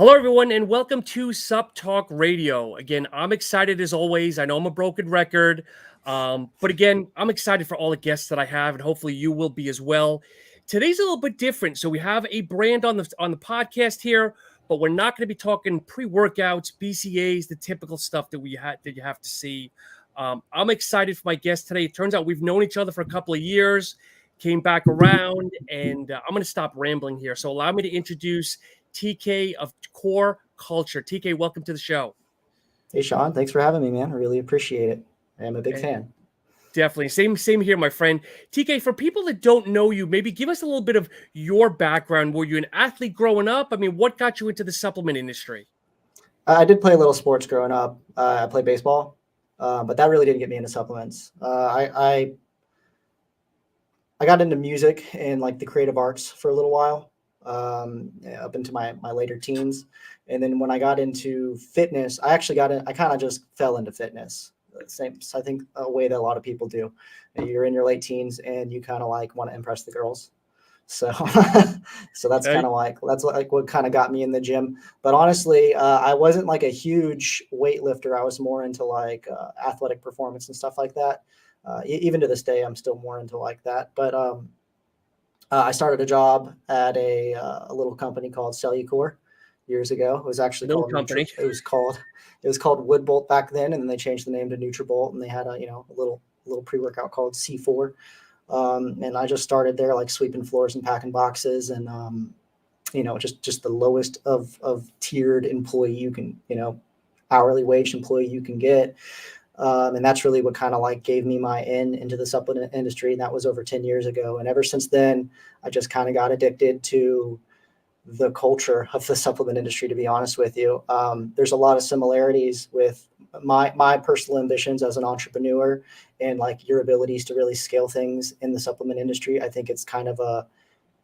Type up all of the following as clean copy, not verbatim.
Hello, everyone, and welcome to Supp Talk Radio. Again, I'm excited as always. I know I'm a broken record, but again, I'm excited for all the guests that I have, and hopefully you will be as well. Today's a little bit different. So we have a brand on the podcast here, but we're not going to be talking pre-workouts, BCAAs, the typical stuff that you have to see. I'm excited for my guest today. It turns out we've known each other for a couple of years, came back around, and I'm going to stop rambling here. So allow me to introduce TK of Core Culture. TK, welcome to the show. Hey, Sean. Thanks for having me, man. I really appreciate it. I'm a big fan. Definitely. Same here, my friend. TK, for people that don't know you, maybe give us a little bit of your background. Were you an athlete growing up? I mean, what got you into the supplement industry? I did play a little sports growing up. I played baseball, but that really didn't get me into supplements. I got into music and like the creative arts for a little while. Up into my later teens. And then when I got into fitness, I kind of just fell into fitness. Same, I think a way that a lot of people do. You're in your late teens and you kind of like want to impress the girls. So, so that's kind of like, what kind of got me in the gym. But honestly, I wasn't like a huge weightlifter. I was more into like athletic performance and stuff like that. Even to this day, I'm still more into like that. But, I started a job at a little company called Cellucor years ago. It was actually called it was called Woodbolt back then, and then they changed the name to Nutrabolt, and they had a little pre-workout called C4. And I just started there, like sweeping floors and packing boxes, and just the lowest of tiered employee you can, hourly wage employee you can get. And that's really what kind of like gave me my into the supplement industry. And that was over 10 years ago. And ever since then, I just kind of got addicted to the culture of the supplement industry, to be honest with you. There's a lot of similarities with my personal ambitions as an entrepreneur and like your abilities to really scale things in the supplement industry. I think it's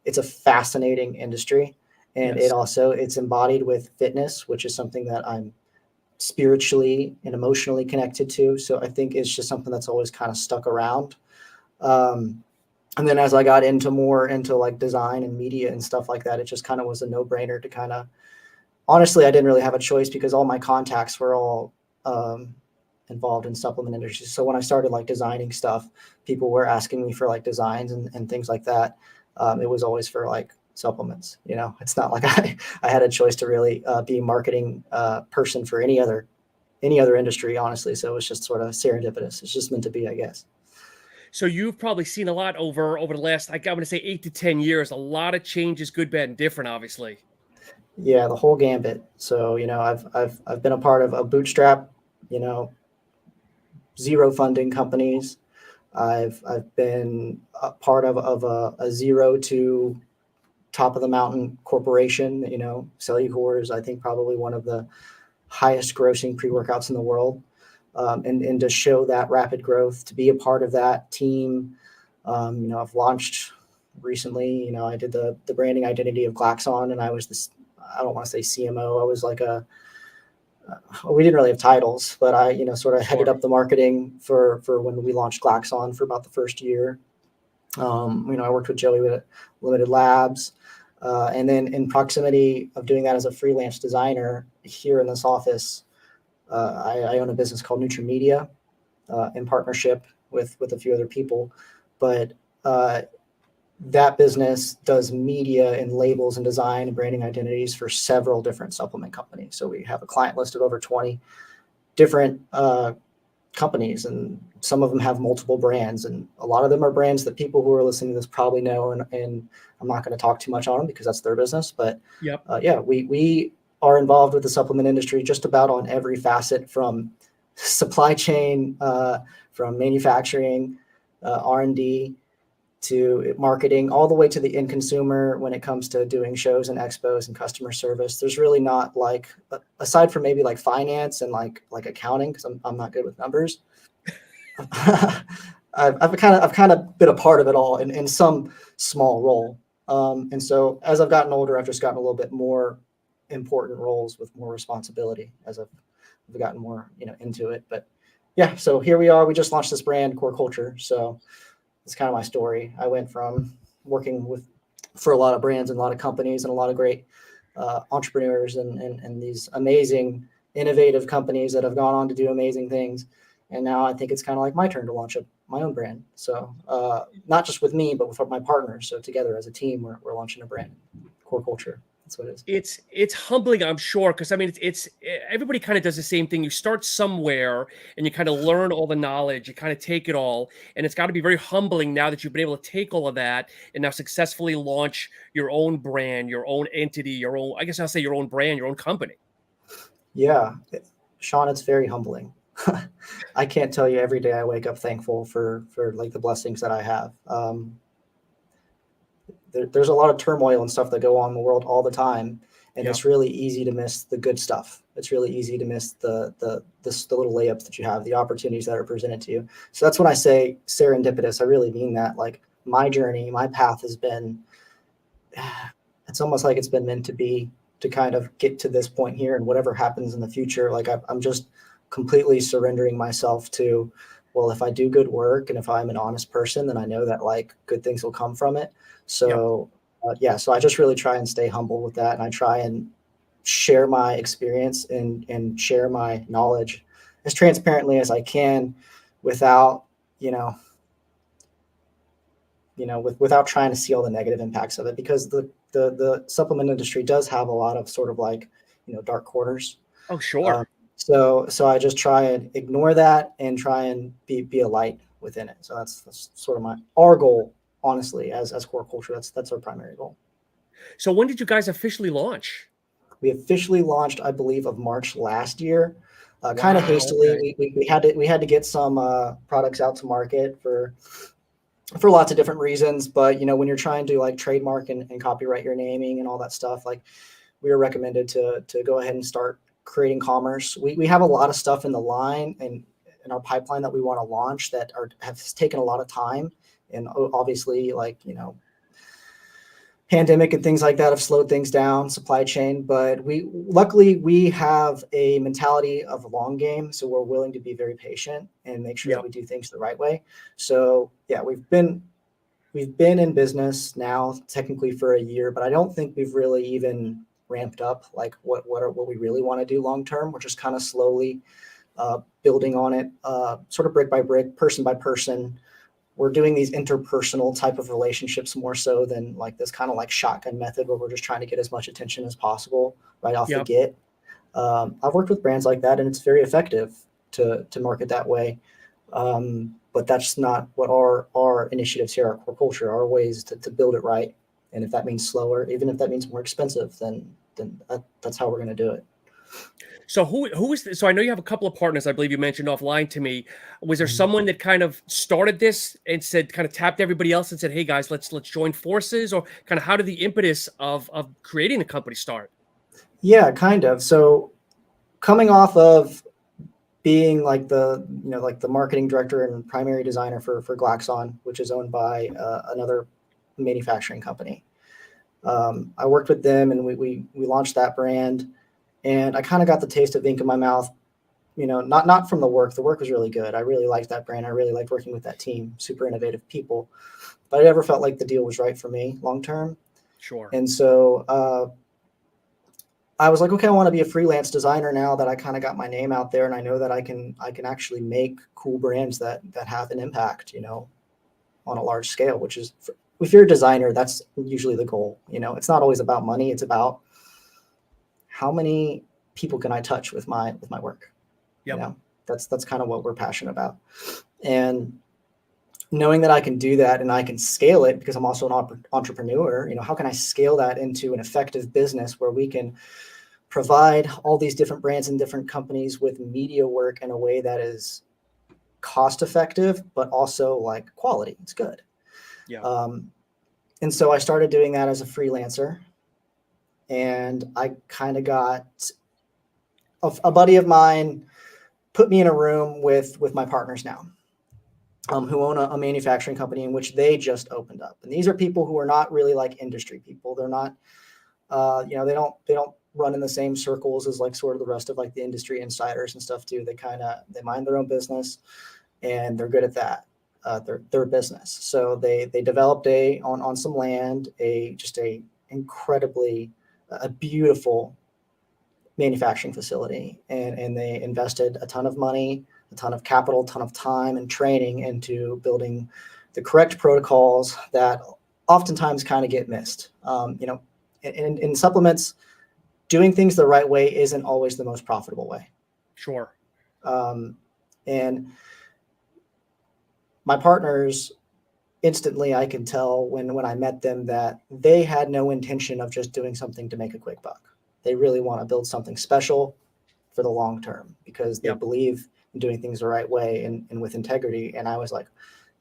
it's a fascinating industry. And yes. It's embodied with fitness, which is something that I'm spiritually and emotionally connected to. So I think it's just something that's always kind of stuck around. And then as I got more into like design and media and stuff like that, it just kind of was a no-brainer to honestly, I didn't really have a choice because all my contacts were all involved in supplement industry. So when I started like designing stuff, people were asking me for like designs and things like that. It was always for like supplements. It's not like I had a choice to really be a marketing person for any other industry, honestly. So it was just sort of serendipitous. It's just meant to be, I guess. So you've probably seen a lot over the last, I'm going to say 8 to 10 years, a lot of changes, good, bad, and different, obviously. Yeah, the whole gambit. So, I've been a part of a bootstrap, zero funding companies. I've been a part of a zero to top of the mountain corporation. Cellucor is, I think, probably one of the highest grossing pre-workouts in the world. And to show that rapid growth, to be a part of that team, I've launched recently, I did the branding identity of Glaxon, and I was I don't want to say CMO. I was like we didn't really have titles, but I, sort of headed up the marketing for when we launched Glaxon for about the first year. I worked with Joey with Limited Labs. And then in proximity of doing that as a freelance designer here in this office, I own a business called Nutrimedia in partnership with a few other people. But that business does media and labels and design and branding identities for several different supplement companies. So we have a client list of over 20 different companies, and some of them have multiple brands, and a lot of them are brands that people who are listening to this probably know, and I'm not going to talk too much on them because that's their business. But we are involved with the supplement industry just about on every facet, from supply chain, from manufacturing, R&D, to marketing, all the way to the end consumer when it comes to doing shows and expos and customer service. There's really not, like, aside from maybe like finance and like accounting, because I'm not good with numbers. I've kind of been a part of it all in some small role. And so as I've gotten older, I've just gotten a little bit more important roles with more responsibility as I've gotten more, into it. But yeah, so here we are. We just launched this brand, Core Culture. So it's kind of my story. I went from working for a lot of brands and a lot of companies and a lot of great entrepreneurs and these amazing, innovative companies that have gone on to do amazing things. And now I think it's kind of like my turn to launch my own brand. So not just with me, but with my partners. So together as a team, we're launching a brand, Core Culture. That's what it is. It's humbling, I'm sure, because I mean, it's everybody kind of does the same thing. You start somewhere and you kind of learn all the knowledge, you kind of take it all, and it's got to be very humbling now that you've been able to take all of that and now successfully launch your own brand, your own entity, your own, I guess I'll say your own brand, your own company. Yeah, Sean, it's very humbling. I can't tell you every day I wake up thankful for like the blessings that I have. There's a lot of turmoil and stuff that go on in the world all the time, and Yep. it's really easy to miss the good stuff. It's really easy to miss the little layups that you have, the opportunities that are presented to you. So that's when I say serendipitous. I really mean that. Like my journey, my path has been, it's almost like it's been meant to be, to kind of get to this point here, and whatever happens in the future, like I'm just completely surrendering myself to, well, if I do good work and if I'm an honest person, then I know that like good things will come from it. Yep. So so I just really try and stay humble with that, and I try and share my experience and share my knowledge as transparently as I can, without without trying to see all the negative impacts of it, because the supplement industry does have a lot of sort of like dark corners. Oh, Um, sure. so I just try and ignore that and try and be a light within it. So that's sort of our goal, honestly, as Core Culture. That's our primary goal. So when did you guys officially launch? We officially launched, I believe, of March last year. Kind of Wow. hastily. Okay. We had to get some products out to market for lots of different reasons. But when you're trying to like trademark and copyright your naming and all that stuff, like we were recommended to go ahead and start creating commerce. We have a lot of stuff in the line and in our pipeline that we want to launch that have taken a lot of time, and obviously like pandemic and things like that have slowed things down, supply chain. But luckily we have a mentality of a long game, so we're willing to be very patient and make sure that Yep. we do things the right way. So yeah, we've been in business now technically for a year, but I don't think we've really even ramped up like what we really want to do long term. We're just kind of slowly building on it, sort of brick by brick, person by person. We're doing these interpersonal type of relationships more so than like this kind of like shotgun method where we're just trying to get as much attention as possible right off the Yep. get. I've worked with brands like that, and it's very effective to market that way. But that's not what our initiatives here are. Core Culture, our ways to build it right. And if that means slower, even if that means more expensive, then that's how we're going to do it. So who is this? So I know you have a couple of partners, I believe you mentioned offline to me. Was there someone that kind of started this and said, kind of tapped everybody else and said, "Hey guys, let's join forces," or kind of how did the impetus of creating the company start? Yeah, kind of. So coming off of being like the marketing director and primary designer for Glaxon, which is owned by another manufacturing company. I worked with them, and we launched that brand, and I kind of got the taste of ink in my mouth. Not from the work. The work was really good. I really liked that brand. I really liked working with that team. Super innovative people, but I never felt like the deal was right for me long term. Sure. And so I was like, okay, I want to be a freelance designer now that I kind of got my name out there, and I know that I can actually make cool brands that have an impact, on a large scale. Which is, if you're a designer, that's usually the goal. It's not always about money. It's about how many people can I touch with my work. Yep. That's kind of what we're passionate about, and knowing that I can do that and I can scale it because I'm also an entrepreneur. How can I scale that into an effective business where we can provide all these different brands and different companies with media work in a way that is cost effective, but also like quality. It's good. Yeah. And so I started doing that as a freelancer, and I kind of got a buddy of mine put me in a room with my partners now, who own a manufacturing company in which they just opened up. And these are people who are not really like industry people. They're not, they don't run in the same circles as like sort of the rest of like the industry insiders and stuff do. They mind their own business, and they're good at that. Their business. So they developed on some land, a incredibly a beautiful manufacturing facility, and they invested a ton of money, a ton of capital, a ton of time and training into building the correct protocols that oftentimes kind of get missed. In supplements, doing things the right way isn't always the most profitable way. Sure. And my partners, instantly, I can tell when I met them that they had no intention of just doing something to make a quick buck. They really want to build something special for the long term because they believe in doing things the right way and with integrity. And I was like,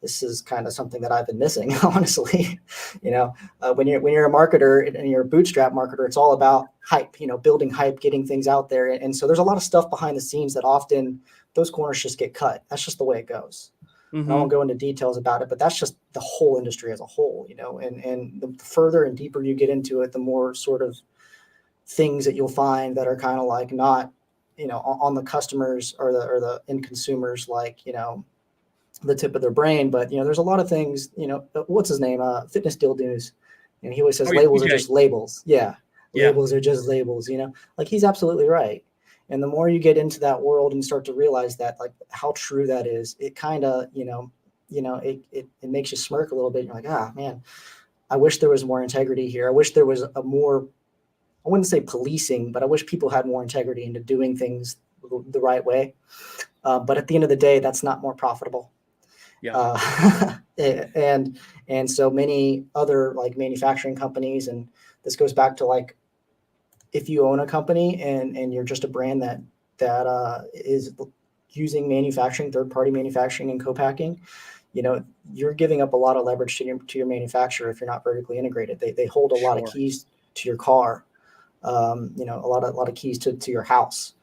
this is kind of something that I've been missing, honestly. When you're a marketer and you're a bootstrap marketer, it's all about hype, building hype, getting things out there. And so there's a lot of stuff behind the scenes that often those corners just get cut. That's just the way it goes. And I won't go into details about it, but that's just the whole industry as a whole, and the further and deeper you get into it, the more sort of things that you'll find that are kind of like not, on the customers or the end consumers, like, the tip of their brain. But, there's a lot of things, what's his name? Fitness Deal News. And he always says labels are just labels. Yeah. Labels are just labels, like he's absolutely right. And the more you get into that world and start to realize that, like, how true that is, it kind of, it makes you smirk a little bit. You're like, man, I wish there was more integrity here. I wish there was a more, I wouldn't say policing, but I wish people had more integrity into doing things the right way. But at the end of the day, that's not more profitable. Yeah. And so many other like manufacturing companies, and this goes back to like, if you own a company and you're just a brand that is using manufacturing, third-party manufacturing and co-packing, you're giving up a lot of leverage to your manufacturer if you're not vertically integrated. They hold a lot of keys to your car, a lot of keys to your house,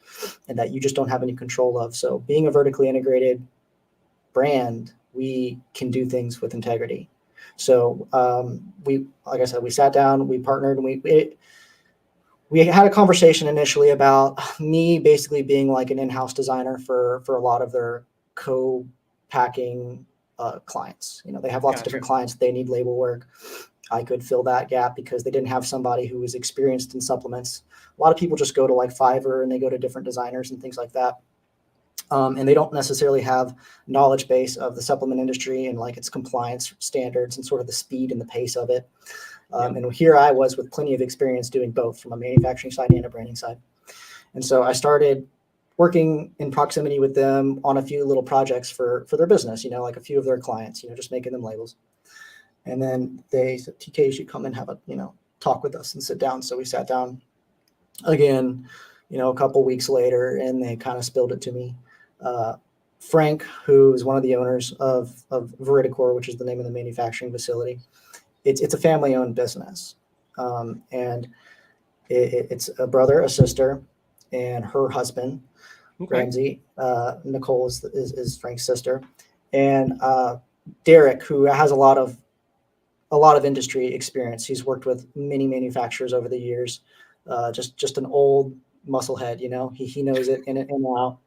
and that you just don't have any control of. So being a vertically integrated brand, we can do things with integrity. So like I said, we sat down, we partnered, and we had a conversation initially about me basically being like an in-house designer for a lot of their co-packing clients. They have lots of different clients. They need label work. I could fill that gap because they didn't have somebody who was experienced in supplements. A lot of people just go to like Fiverr and they go to different designers and things like that. And they don't necessarily have knowledge base of the supplement industry and like its compliance standards and sort of the speed and the pace of it. And here I was with plenty of experience doing both from a manufacturing side and a branding side. And so I started working in proximity with them on a few little projects for their business, like a few of their clients, just making them labels. And then they said, TK, you should come and have a, talk with us and sit down. So we sat down again, a couple weeks later, and they kind of spilled it to me. Frank, who is one of the owners of Veridicor, which is the name of the manufacturing facility, it's a family-owned business, and it's a brother, a sister, and her husband, Ramsey. Nicole is Frank's sister, and Derek, who has a lot of industry experience. He's worked with many manufacturers over the years. Just an old musclehead, he knows it in and out.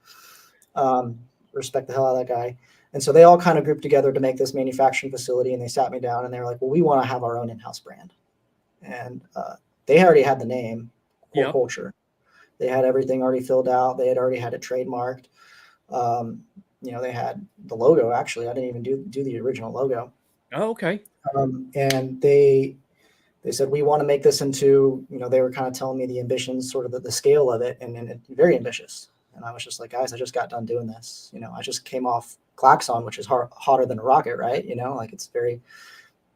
Respect the hell out of that guy. And so they all kind of grouped together to make this manufacturing facility, and they sat me down and they were like, well, we want to have our own in-house brand. And they already had the name, Core Culture. They had everything already filled out. They had already had it trademarked. They had the logo, actually. I didn't even do the original logo. Oh, okay. And they said, we want to make this into, they were kind of telling me the ambitions, sort of the scale of it, and it's very ambitious. And I was just like, guys, I just got done doing this. I just came off Klaxon, which is hotter than a rocket, right? Like it's a very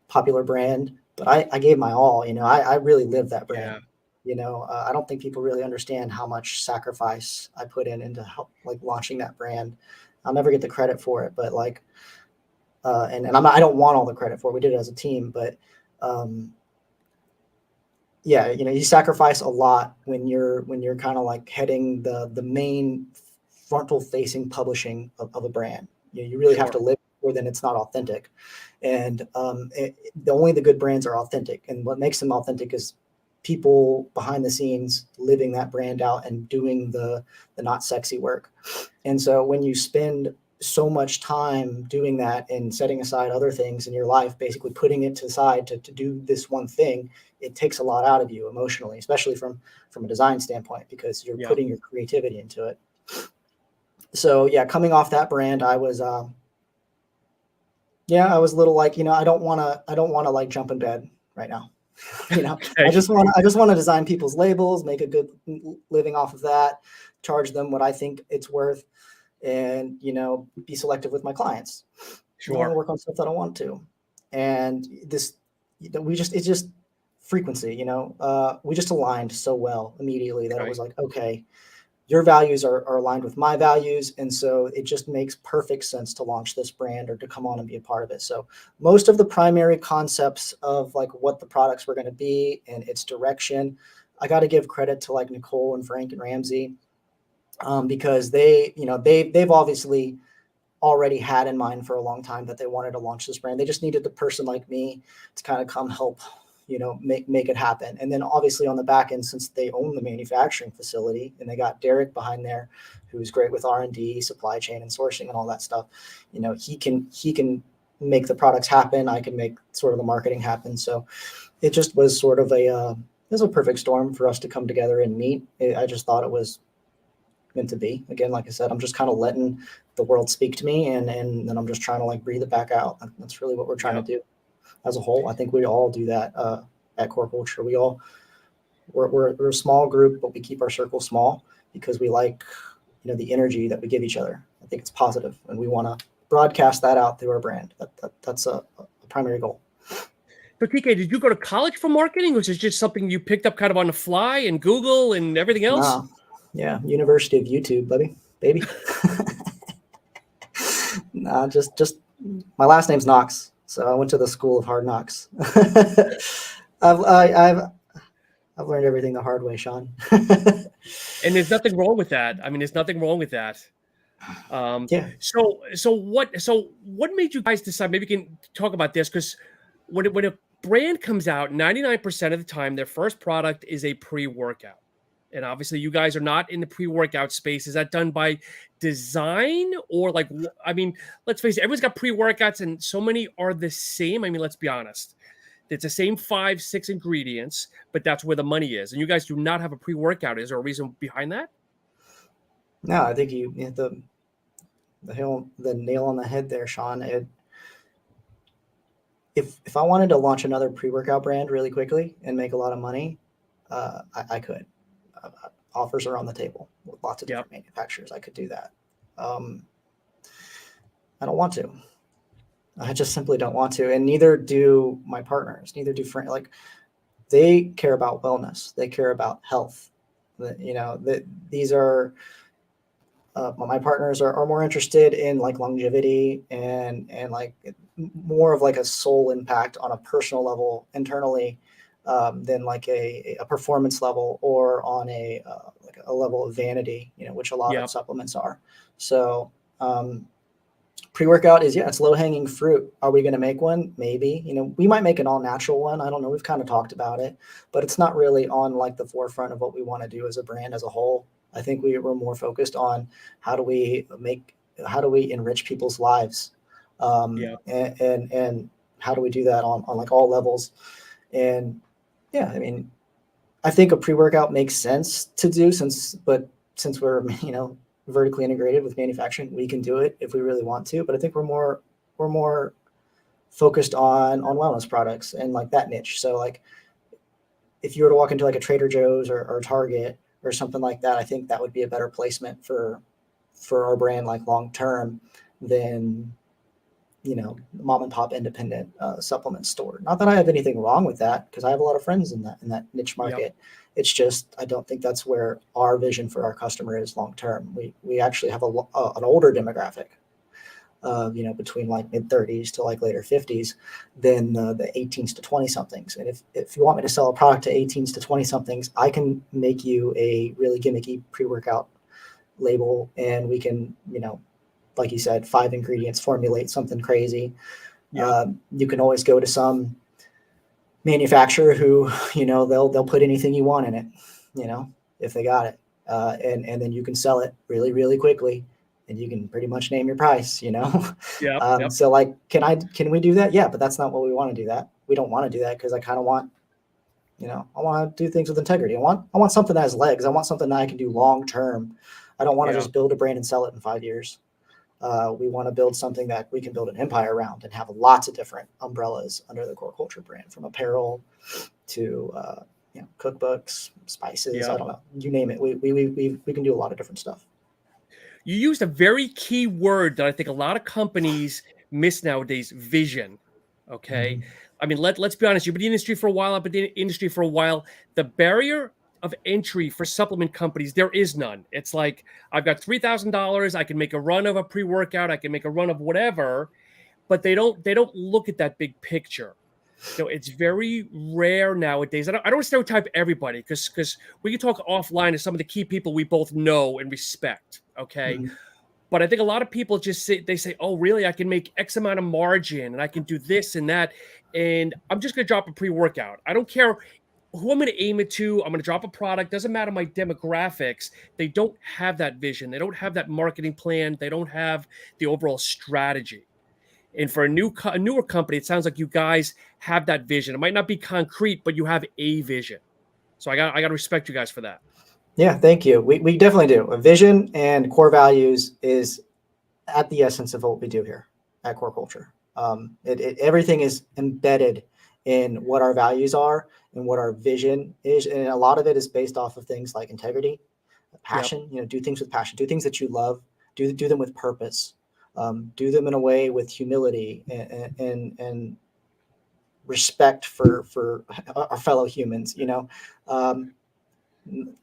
popular brand, but I gave my all. I really lived that brand. I don't think people really understand how much sacrifice I put into help, like launching that brand. I'll never get the credit for it, but like, and I don't want all the credit for it. We did it as a team, but you sacrifice a lot when you're kind of like heading the main frontal facing publishing of a brand. You really have to live, or then it's not authentic. And only the good brands are authentic. And what makes them authentic is people behind the scenes living that brand out and doing the not sexy work. And so when you spend so much time doing that and setting aside other things in your life, basically putting it to the side to do this one thing, it takes a lot out of you emotionally, especially from a design standpoint, because you're Yeah. putting your creativity into it. So yeah, coming off that brand, I was I was a little like, I don't want to like jump in bed right now. Okay. I just want to design people's labels, make a good living off of that, charge them what I think it's worth, and be selective with my clients. I don't want to Sure. work on stuff that I want to. And this, it's just frequency. We just aligned so well immediately that it was like, okay, your values are aligned with my values, and so it just makes perfect sense to launch this brand or to come on and be a part of it. So most of the primary concepts of like what the products were going to be and its direction, I got to give credit to like Nicole and Frank and Ramsey, because they've obviously already had in mind for a long time that they wanted to launch this brand. They just needed the person like me to kind of come help, make it happen. And then obviously on the back end, since they own the manufacturing facility and they got Derek behind there, who's great with R&D, supply chain and sourcing and all that stuff, he can make the products happen. I can make sort of the marketing happen. So it just was sort of it was a perfect storm for us to come together and meet. I just thought it was meant to be. Again, like I said, I'm just kind of letting the world speak to me, and then I'm just trying to like breathe it back out. That's really what we're trying to do as a whole. I think we all do that at Core Culture. We're a small group, but we keep our circle small because we like the energy that we give each other. I think it's positive, and we want to broadcast that out through our brand. That's a primary goal. So TK, did you go to college for marketing, or was it just something you picked up kind of on the fly and Google and everything else? Nah. Yeah, University of YouTube, baby. Nah, just my last name's Knox, so I went to the School of Hard Knocks. I've learned everything the hard way, Sean. And there's nothing wrong with that. I mean, there's nothing wrong with that. Yeah. So what made you guys decide? Maybe you can talk about this, because when a brand comes out, 99% of the time, their first product is a pre-workout. And obviously you guys are not in the pre-workout space. Is that done by design, or like, I mean, let's face it, everyone's got pre-workouts and so many are the same. I mean, let's be honest. It's the same 5-6 ingredients, but that's where the money is. And you guys do not have a pre-workout. Is there a reason behind that? No, I think you hit the nail on the head there, Sean. If I wanted to launch another pre-workout brand really quickly and make a lot of money, I could. Offers are on the table with lots of different manufacturers. I could do that. I don't want to. I just simply don't want to, and neither do my partners. Neither do friends. Like, they care about wellness. They care about health. These are my partners are more interested in like longevity and like more of like a soul impact on a personal level internally, than like a performance level or on a level of vanity, which a lot of supplements are. So pre-workout is, it's low hanging fruit. Are we going to make one? Maybe, we might make an all natural one. I don't know. We've kind of talked about it, but it's not really on like the forefront of what we want to do as a brand as a whole. I think we were more focused on how do we enrich people's lives, and how do we do that on like all levels. And yeah, I mean, I think a pre-workout makes sense to do since we're, vertically integrated with manufacturing, we can do it if we really want to. But I think we're more focused on wellness products and like that niche. So like if you were to walk into like a Trader Joe's or Target or something like that, I think that would be a better placement for our brand, like long term, than mom and pop independent supplement store. Not that I have anything wrong with that, because I have a lot of friends in that niche market. It's just I don't think that's where our vision for our customer is long term. We actually have an older demographic, between like mid 30s to like later 50s than the 18s to 20 somethings. And if you want me to sell a product to 18s to 20 somethings, I can make you a really gimmicky pre-workout label, and we can, like you said, 5 ingredients, formulate something crazy. You can always go to some manufacturer who, they'll put anything you want in it, if they got it. And then you can sell it really, really quickly and you can pretty much name your price, you know? Yep, yep. So like, can we do that? Yeah, but that's not what we want to do that. We don't want to do that because I kind of want, I want to do things with integrity. I want something that has legs. I want something that I can do long-term. I don't want to Yeah. just build a brand and sell it in 5 years. We want to build something that we can build an empire around and have lots of different umbrellas under the Core Culture brand, from apparel to cookbooks, spices. I Yep. don't know, you name it. We can do a lot of different stuff. You used a very key word that I think a lot of companies miss nowadays: vision. Okay. Mm-hmm. I mean, let's be honest. You've been in the industry for a while. I've been in the industry for a while. The barrier of entry for supplement companies, there is none. It's like, I've got $3,000. I can make a run of a pre-workout. I can make a run of whatever, but they don't look at that big picture. It's very rare nowadays. I don't want to stereotype everybody, because we can talk offline to some of the key people we both know and respect. Okay. Mm-hmm. But I think a lot of people just say, oh, really? I can make X amount of margin and I can do this and that. And I'm just going to drop a pre-workout. I don't care who I'm going to aim it to. I'm going to drop a product. Doesn't matter my demographics. They don't have that vision. They don't have that marketing plan. They don't have the overall strategy. And for a newer company, it sounds like you guys have that vision. It might not be concrete, but you have a vision. So I got to respect you guys for that. Yeah, thank you. We definitely do. A vision and core values is at the essence of what we do here at Core Culture. Everything is embedded in what our values are and what our vision is, and a lot of it is based off of things like integrity, passion. Yep. Do things with passion. Do things that you love. Do them with purpose. Do them in a way with humility and respect for our fellow humans.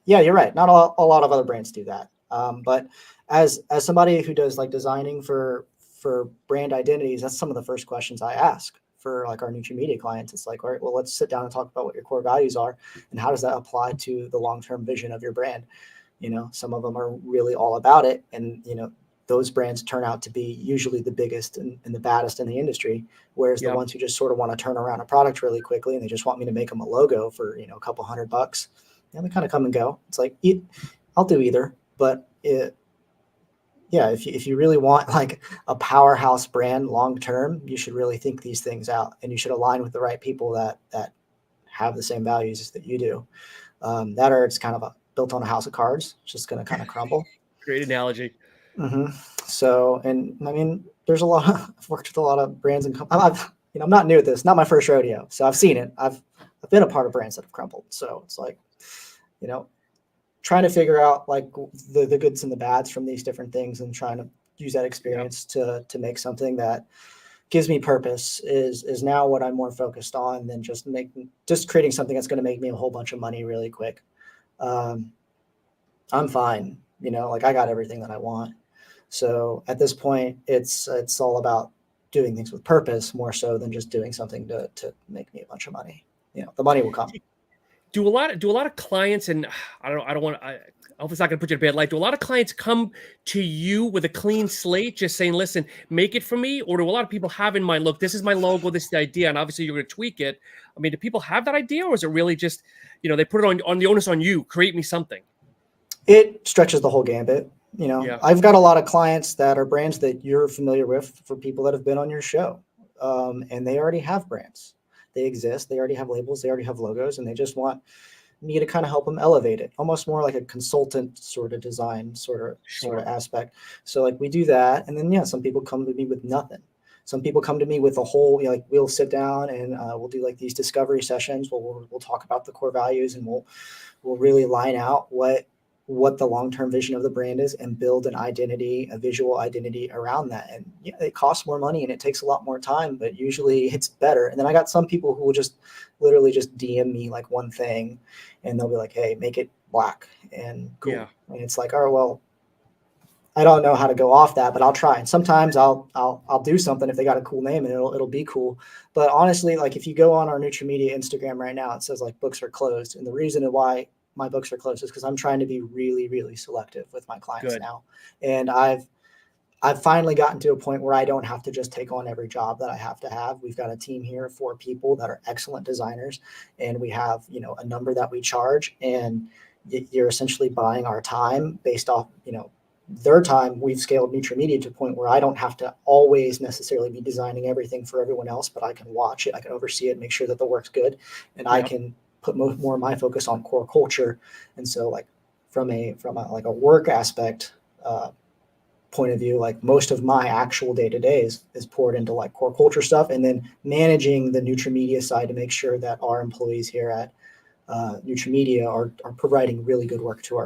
Yeah, you're right. Not a lot of other brands do that. But as somebody who does like designing for brand identities, that's some of the first questions I ask for like our Nootromedia clients. It's like, all right, well, let's sit down and talk about what your core values are and how does that apply to the long-term vision of your brand. Some of them are really all about it, and those brands turn out to be usually the biggest and the baddest in the industry, whereas the Yep. ones who just sort of want to turn around a product really quickly and they just want me to make them a logo for a couple $100, they kind of come and go. It's like, I'll do either, but if you really want like a powerhouse brand long term, you should really think these things out, and you should align with the right people that have the same values that you do. That, or it's kind of built on a house of cards. It's just going to kind of crumble. Great analogy. Mm-hmm. So, and I mean, there's a lot. I've worked with a lot of brands, and I'm not new at this. Not my first rodeo, so I've seen it. I've been a part of brands that have crumbled. So it's like, trying to figure out like the goods and the bads from these different things, and trying to use that experience to make something that gives me purpose is now what I'm more focused on than just creating something that's going to make me a whole bunch of money really quick. I'm fine. Like I got everything that I want. So at this point, it's all about doing things with purpose more so than just doing something to make me a bunch of money. The money will come. Do a lot of clients, and I hope it's not going to put you in a bad light. Do a lot of clients come to you with a clean slate, just saying, listen, make it for me? Or do a lot of people have in mind, look, this is my logo, this is the idea, and obviously you're going to tweak it? I mean, do people have that idea, or is it really just, they put it on the onus on you, create me something? It stretches the whole gambit. Yeah. I've got a lot of clients that are brands that you're familiar with, for people that have been on your show, and they already have brands. They exist. They already have labels. They already have logos, and they just want me to kind of help them elevate it, almost more like a consultant sort of design sort of aspect. So like we do that, and then some people come to me with nothing. Some people come to me with a whole, like we'll sit down and we'll do like these discovery sessions. We'll talk about the core values, and we'll really line out what the long-term vision of the brand is, and build an identity, a visual identity around that. And it costs more money and it takes a lot more time, but usually it's better. And then I got some people who will just literally just DM me like one thing, and they'll be like, hey, make it black and cool. Yeah. And it's like, oh, well, I don't know how to go off that, but I'll try. And sometimes I'll do something if they got a cool name, and it'll be cool. But honestly, like if you go on our Nootromedia Instagram right now, it says like books are closed. And the reason why my books are closed is because I'm trying to be really, really selective with my clients now. And I've finally gotten to a point where I don't have to just take on every job that I have to have. We've got a team here of 4 people that are excellent designers, and we have, a number that we charge, and you're essentially buying our time based off, their time, we've scaled Nutrimedia to a point where I don't have to always necessarily be designing everything for everyone else, but I can watch it, I can oversee it, make sure that the work's good, and I can put more of my focus on core culture. And so, like from a like a work aspect point of view, like most of my actual day to day is poured into like core culture stuff, and then managing the Nutrimedia side to make sure that our employees here at Nutrimedia are providing really good work to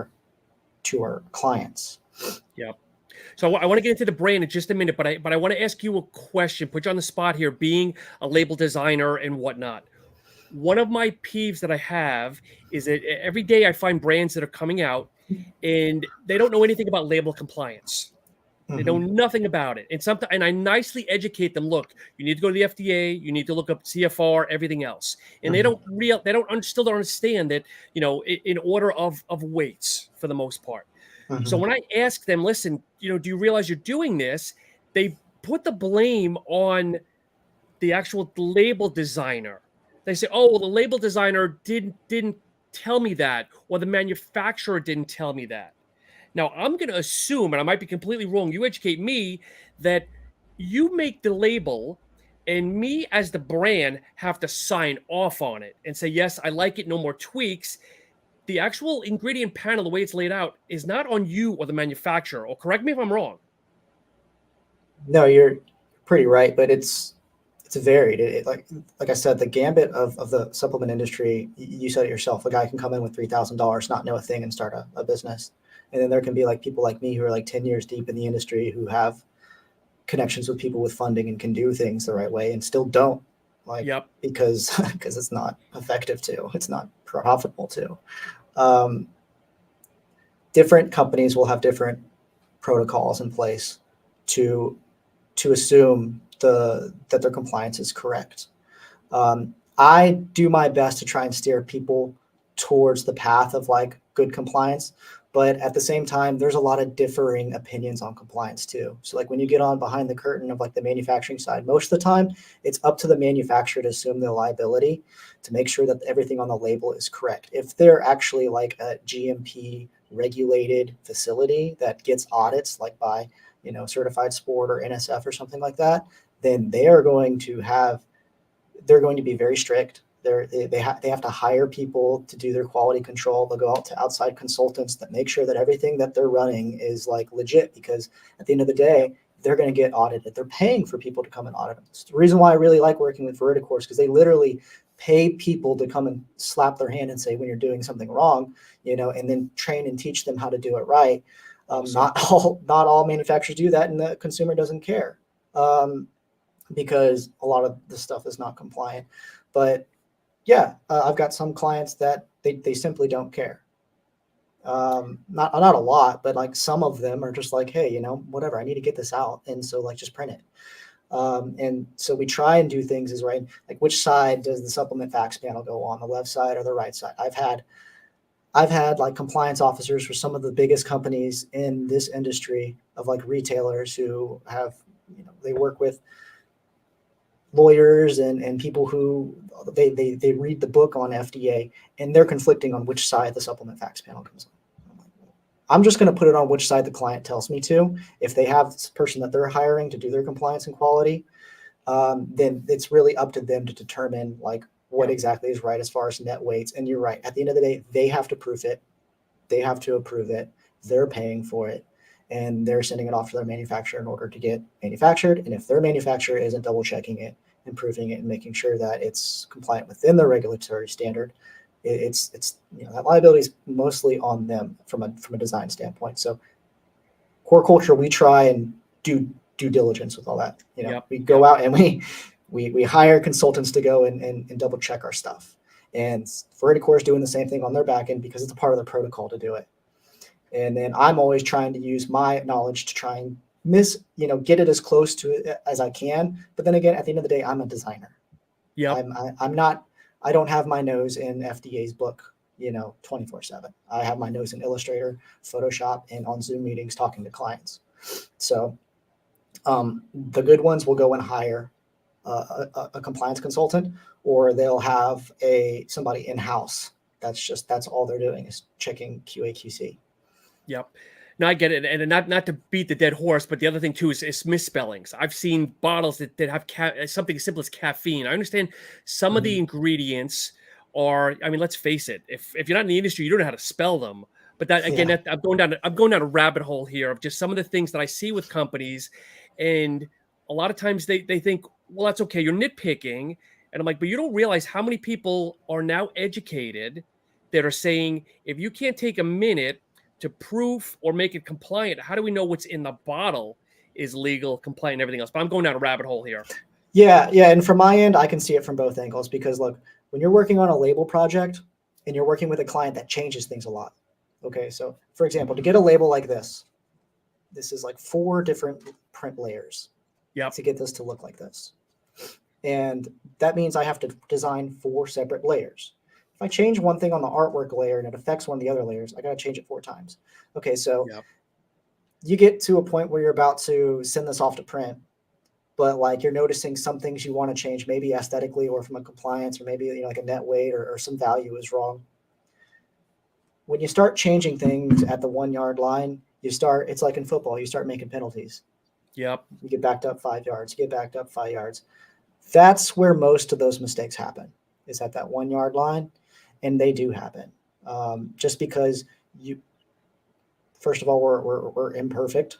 our clients. Yeah. So I want to get into the brand in just a minute, but I want to ask you a question, put you on the spot here, being a label designer and whatnot. One of my peeves that I have is that every day I find brands that are coming out and they don't know anything about label compliance. They know nothing about it. And I nicely educate them. Look, you need to go to the FDA. You need to look up CFR, everything else. And they don't still don't understand that, in order of weights for the most part. So when I ask them, listen, do you realize you're doing this? They put the blame on the actual label designer. They say, oh, well, the label designer didn't tell me that, or the manufacturer didn't tell me that. Now, I'm going to assume, and I might be completely wrong, you educate me, that you make the label and me as the brand have to sign off on it and say, yes, I like it, no more tweaks. The actual ingredient panel, the way it's laid out, is not on you or the manufacturer. Or correct me if I'm wrong. No, you're pretty right, but it's varied. Like I said, the gambit of the supplement industry, you said it yourself, a guy can come in with $3,000, not know a thing, and start a business. And then there can be like people like me who are like 10 years deep in the industry, who have connections with people with funding and can do things the right way and still don't, because it's not effective to, it's not profitable to. Different companies will have different protocols in place to assume that their compliance is correct. I do my best to try and steer people towards the path of like good compliance, but at the same time, there's a lot of differing opinions on compliance too. So like when you get on behind the curtain of like the manufacturing side, most of the time it's up to the manufacturer to assume the liability to make sure that everything on the label is correct. If they're actually like a GMP regulated facility that gets audits like by, Certified Sport or NSF or something like that, then they're going to be very strict. They have to hire people to do their quality control. They'll go out to outside consultants that make sure that everything that they're running is like legit, because at the end of the day, they're going to get audited. They're paying for people to come and audit them. It's the reason why I really like working with Veridicourse, because they literally pay people to come and slap their hand and say when you're doing something wrong, and then train and teach them how to do it right. Not all manufacturers do that, and the consumer doesn't care because a lot of the stuff is not compliant. But yeah, I've got some clients that they simply don't care. Not a lot, but like some of them are just like, hey, whatever, I need to get this out, and so like just print it. And so we try and do things is right. Like which side does the supplement facts panel go on, the left side or the right side? I've had like compliance officers for some of the biggest companies in this industry of like retailers who have, they work with lawyers and people who they read the book on FDA, and they're conflicting on which side the supplement facts panel comes on. I'm just going to put it on which side the client tells me to. If they have this person that they're hiring to do their compliance and quality, then it's really up to them to determine like what exactly is right as far as net weights. And you're right. At the end of the day, they have to proof it. They have to approve it. They're paying for it. And they're sending it off to their manufacturer in order to get manufactured. And if their manufacturer isn't double checking it, improving it, and making sure that it's compliant within the regulatory standard, it's that liability is mostly on them from a design standpoint. So core culture, we try and do due diligence with all that. We go out and we hire consultants to go and double check our stuff. And Veridicourse is doing the same thing on their back end because it's a part of the protocol to do it. And then I'm always trying to use my knowledge to try and get it as close to it as I can. But then again, at the end of the day, I'm a designer. Yeah, I don't have my nose in FDA's book, 24/7. I have my nose in Illustrator, Photoshop, and on Zoom meetings talking to clients. So the good ones will go and hire a compliance consultant, or they'll have somebody in-house. That's all they're doing is checking QA/QC. Yep. No, I get it, and not to beat the dead horse, but the other thing too is misspellings. I've seen bottles that have something as simple as caffeine. I understand some of the ingredients are. I mean, let's face it. If you're not in the industry, you don't know how to spell them. But that again, Yeah. I'm going down a rabbit hole here of just some of the things that I see with companies, and a lot of times they think, well, that's okay. You're nitpicking, and I'm like, but you don't realize how many people are now educated that are saying if you can't take a minute to proof or make it compliant, how do we know what's in the bottle is legal, compliant, and everything else? But I'm going down a rabbit hole here. Yeah. And from my end, I can see it from both angles because look, when you're working on a label project and you're working with a client that changes things a lot. Okay. So for example, to get a label like this is like 4 different print layers to get this to look like this. And that means I have to design 4 separate layers. If I change one thing on the artwork layer and it affects one of the other layers, I got to change it 4 times. Okay, so you get to a point where you're about to send this off to print, but like you're noticing some things you want to change, maybe aesthetically or from a compliance, or maybe like a net weight or some value is wrong. When you start changing things at the 1 yard line, it's like in football, you start making penalties. Yep. You get backed up 5 yards, you get backed up 5 yards. That's where most of those mistakes happen, is at that 1 yard line. And they do happen, just because first of all, we're imperfect,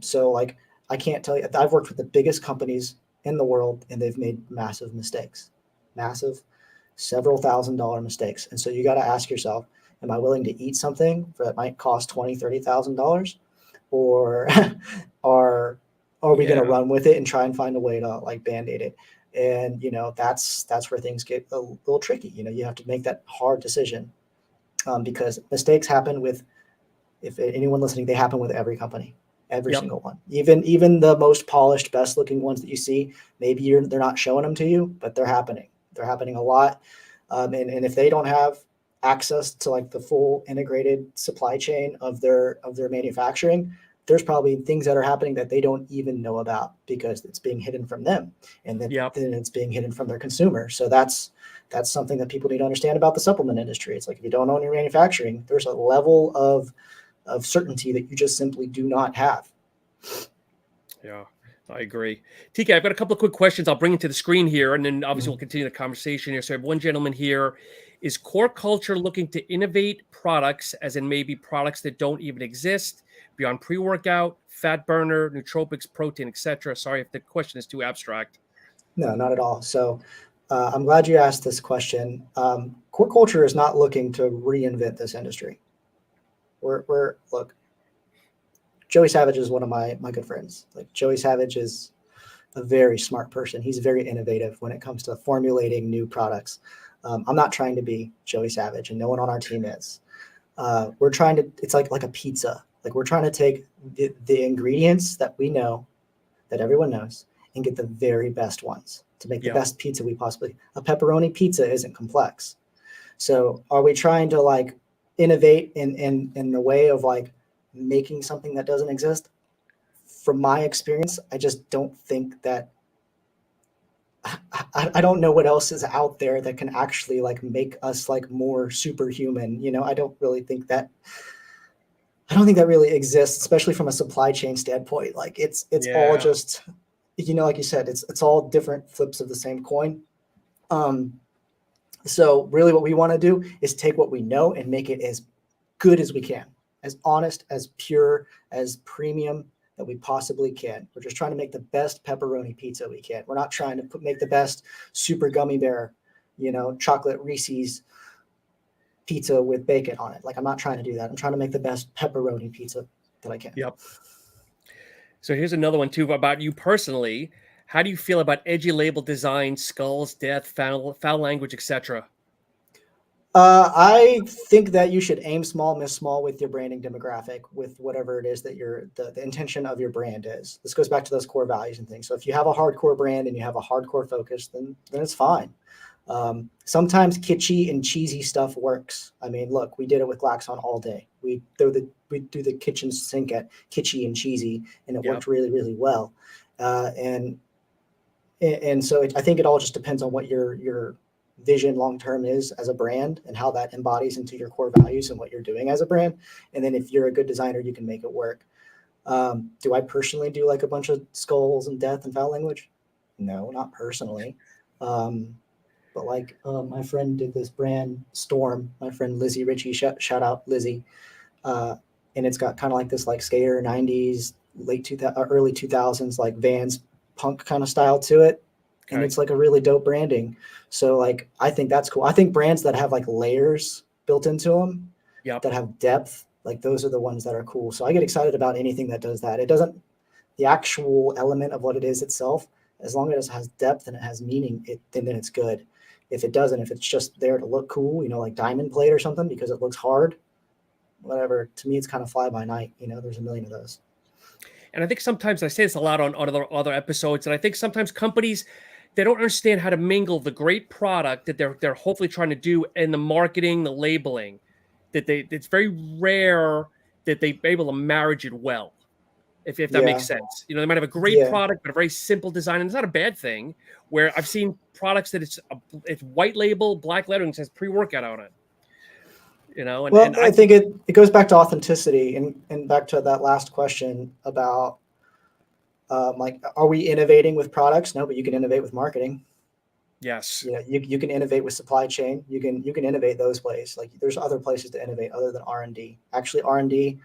So like, I can't tell you, I've worked with the biggest companies in the world and they've made massive mistakes, several $1,000 mistakes. And so you got to ask yourself, am I willing to eat something that might cost $20,000, $30,000, or are we going to run with it and try and find a way to like Band-Aid it? And, that's where things get a little tricky. You have to make that hard decision, because mistakes happen if anyone listening, they happen with every company, every single one, even the most polished, best looking ones that you see, maybe they're not showing them to you, but they're happening a lot. And if they don't have access to like the full integrated supply chain of their manufacturing, there's probably things that are happening that they don't even know about because it's being hidden from them, and then it's being hidden from their consumer. So that's something that people need to understand about the supplement industry. It's like, if you don't own your manufacturing, there's a level of certainty that you just simply do not have. Yeah, I agree. TK, I've got a couple of quick questions I'll bring into the screen here, and then obviously we'll continue the conversation here. So I have one gentleman here. Is Core Culture looking to innovate products, as in maybe products that don't even exist, beyond pre-workout, fat burner, nootropics, protein, etc.? Sorry if the question is too abstract. No, not at all. So I'm glad you asked this question. Core Culture is not looking to reinvent this industry. Look, Joey Savage is one of my good friends. Like, Joey Savage is a very smart person. He's very innovative when it comes to formulating new products. I'm not trying to be Joey Savage, and no one on our team is. We're trying to, it's like a pizza. Like, we're trying to take the ingredients that we know, that everyone knows, and get the very best ones to make the best pizza we possibly. A pepperoni pizza isn't complex. So are we trying to like innovate in the way of like making something that doesn't exist? From my experience, I just don't think that. I don't know what else is out there that can actually like make us like more superhuman. I don't think that really exists, especially from a supply chain standpoint. Like, it's all just, like you said, it's all different flips of the same coin. So really what we want to do is take what we know and make it as good as we can, as honest, as pure, as premium that we possibly can. We're just trying to make the best pepperoni pizza we can. We're not trying to make the best super gummy bear, chocolate Reese's pizza with bacon on it. Like, I'm not trying to do that. I'm trying to make the best pepperoni pizza that I can. Yep. So here's another one too about you personally. How do you feel about edgy label design, skulls, death, foul language, etc.? I think that you should aim small, miss small with your branding demographic, with whatever it is that the intention of your brand is. This goes back to those core values and things. So if you have a hardcore brand and you have a hardcore focus, then it's fine. Sometimes kitschy and cheesy stuff works. I mean, look, we did it with Glaxon all day. We do the kitchen sink at kitschy and cheesy, and it worked really, really well. And so I think it all just depends on what your vision long-term is as a brand and how that embodies into your core values and what you're doing as a brand. And then if you're a good designer, you can make it work. Do I personally do like a bunch of skulls and death and foul language? No, not personally. But like my friend did this brand Storm, my friend Lizzie Ritchie, shout out Lizzie. And it's got kind of like this like skater 90s, early 2000s, like Vans punk kind of style to it. Okay. And it's like a really dope branding. So like, I think that's cool. I think brands that have like layers built into them, that have depth, like those are the ones that are cool. So I get excited about anything that does that. It doesn't, the actual element of what it is itself, as long as it has depth and it has meaning, then it's good. If it doesn't, if it's just there to look cool, like diamond plate or something because it looks hard, whatever, to me, it's kind of fly by night. There's a million of those. And I think sometimes I say this a lot on other episodes, and I think sometimes companies, they don't understand how to mingle the great product that they're hopefully trying to do and the marketing, the labeling, it's very rare that they're able to marriage it well. If that makes sense. They might have a great product, but a very simple design. And it's not a bad thing, where I've seen products that it's white label, black lettering, says pre-workout on it. And I think it goes back to authenticity and back to that last question about like, are we innovating with products? No, but you can innovate with marketing. Yes. You can innovate with supply chain. You can innovate those ways. Like there's other places to innovate other than R&D. Actually, R&D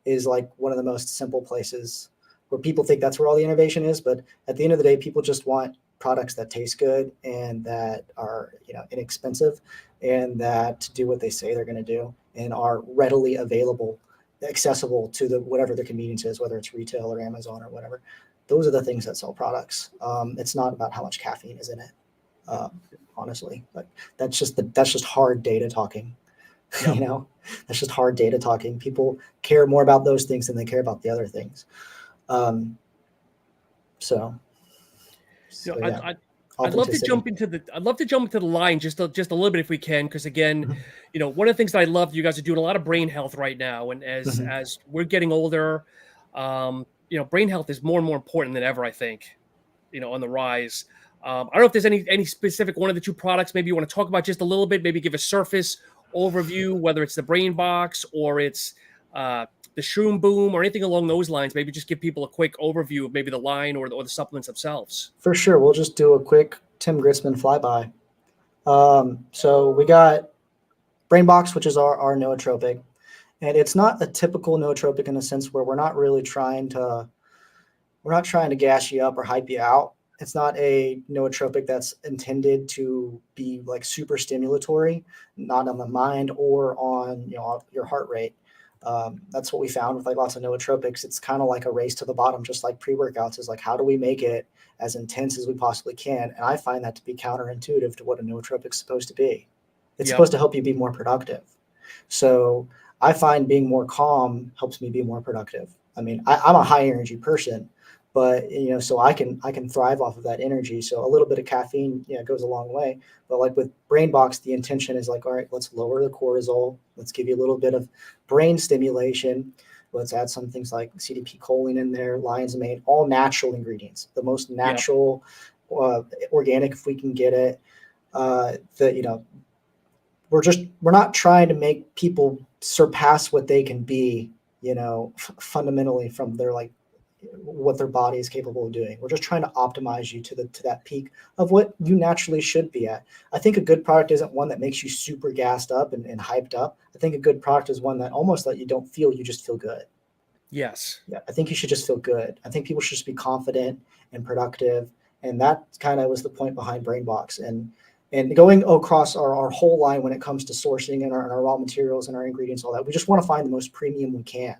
is like one of the most simple places where people think that's where all the innovation is. But at the end of the day, people just want products that taste good and that are, inexpensive and that do what they say they're going to do and are readily available, accessible to whatever the convenience is, whether it's retail or Amazon or whatever. Those are the things that sell products. It's not about how much caffeine is in it. Honestly, but that's just hard data talking. Yep. That's just hard data talking. People care more about those things than they care about the other things. I'd love to jump into the line just a little bit if we can, because again, one of the things that I love, you guys are doing a lot of brain health right now, and as we're getting older, brain health is more and more important than ever. I think, on the rise. I don't know if there's any specific one of the two products maybe you want to talk about just a little bit, maybe give a surface overview, whether it's the Brain Box or it's the Shroom Boom or anything along those lines. Maybe just give people a quick overview of maybe the line or the supplements themselves. For sure. We'll just do a quick Tim Gritzman flyby. So we got Brain Box, which is our nootropic. And it's not a typical nootropic in a sense where we're not trying to gas you up or hype you out. It's not a nootropic that's intended to be like super stimulatory, not on the mind or on your heart rate. That's what we found with like lots of nootropics. It's kind of like a race to the bottom, just like pre-workouts. Is like, how do we make it as intense as we possibly can? And I find that to be counterintuitive to what a nootropic is supposed to be. It's supposed to help you be more productive. So I find being more calm helps me be more productive. I mean, I'm a high energy person. But, so I can thrive off of that energy. So a little bit of caffeine, goes a long way. But like with Brain Box, the intention is like, all right, let's lower the cortisol. Let's give you a little bit of brain stimulation. Let's add some things like CDP choline in there, lion's mane, all natural ingredients, the most natural, organic if we can get it. We're not trying to make people surpass what they can be, fundamentally from their what their body is capable of doing. We're just trying to optimize you to that peak of what you naturally should be at. I think a good product isn't one that makes you super gassed up and hyped up. I think a good product is one that almost you don't feel, you just feel good. Yes. Yeah. I think you should just feel good. I think people should just be confident and productive. And that kind of was the point behind Brain Box. And going across our whole line when it comes to sourcing and our raw materials and our ingredients, all that, we just want to find the most premium we can.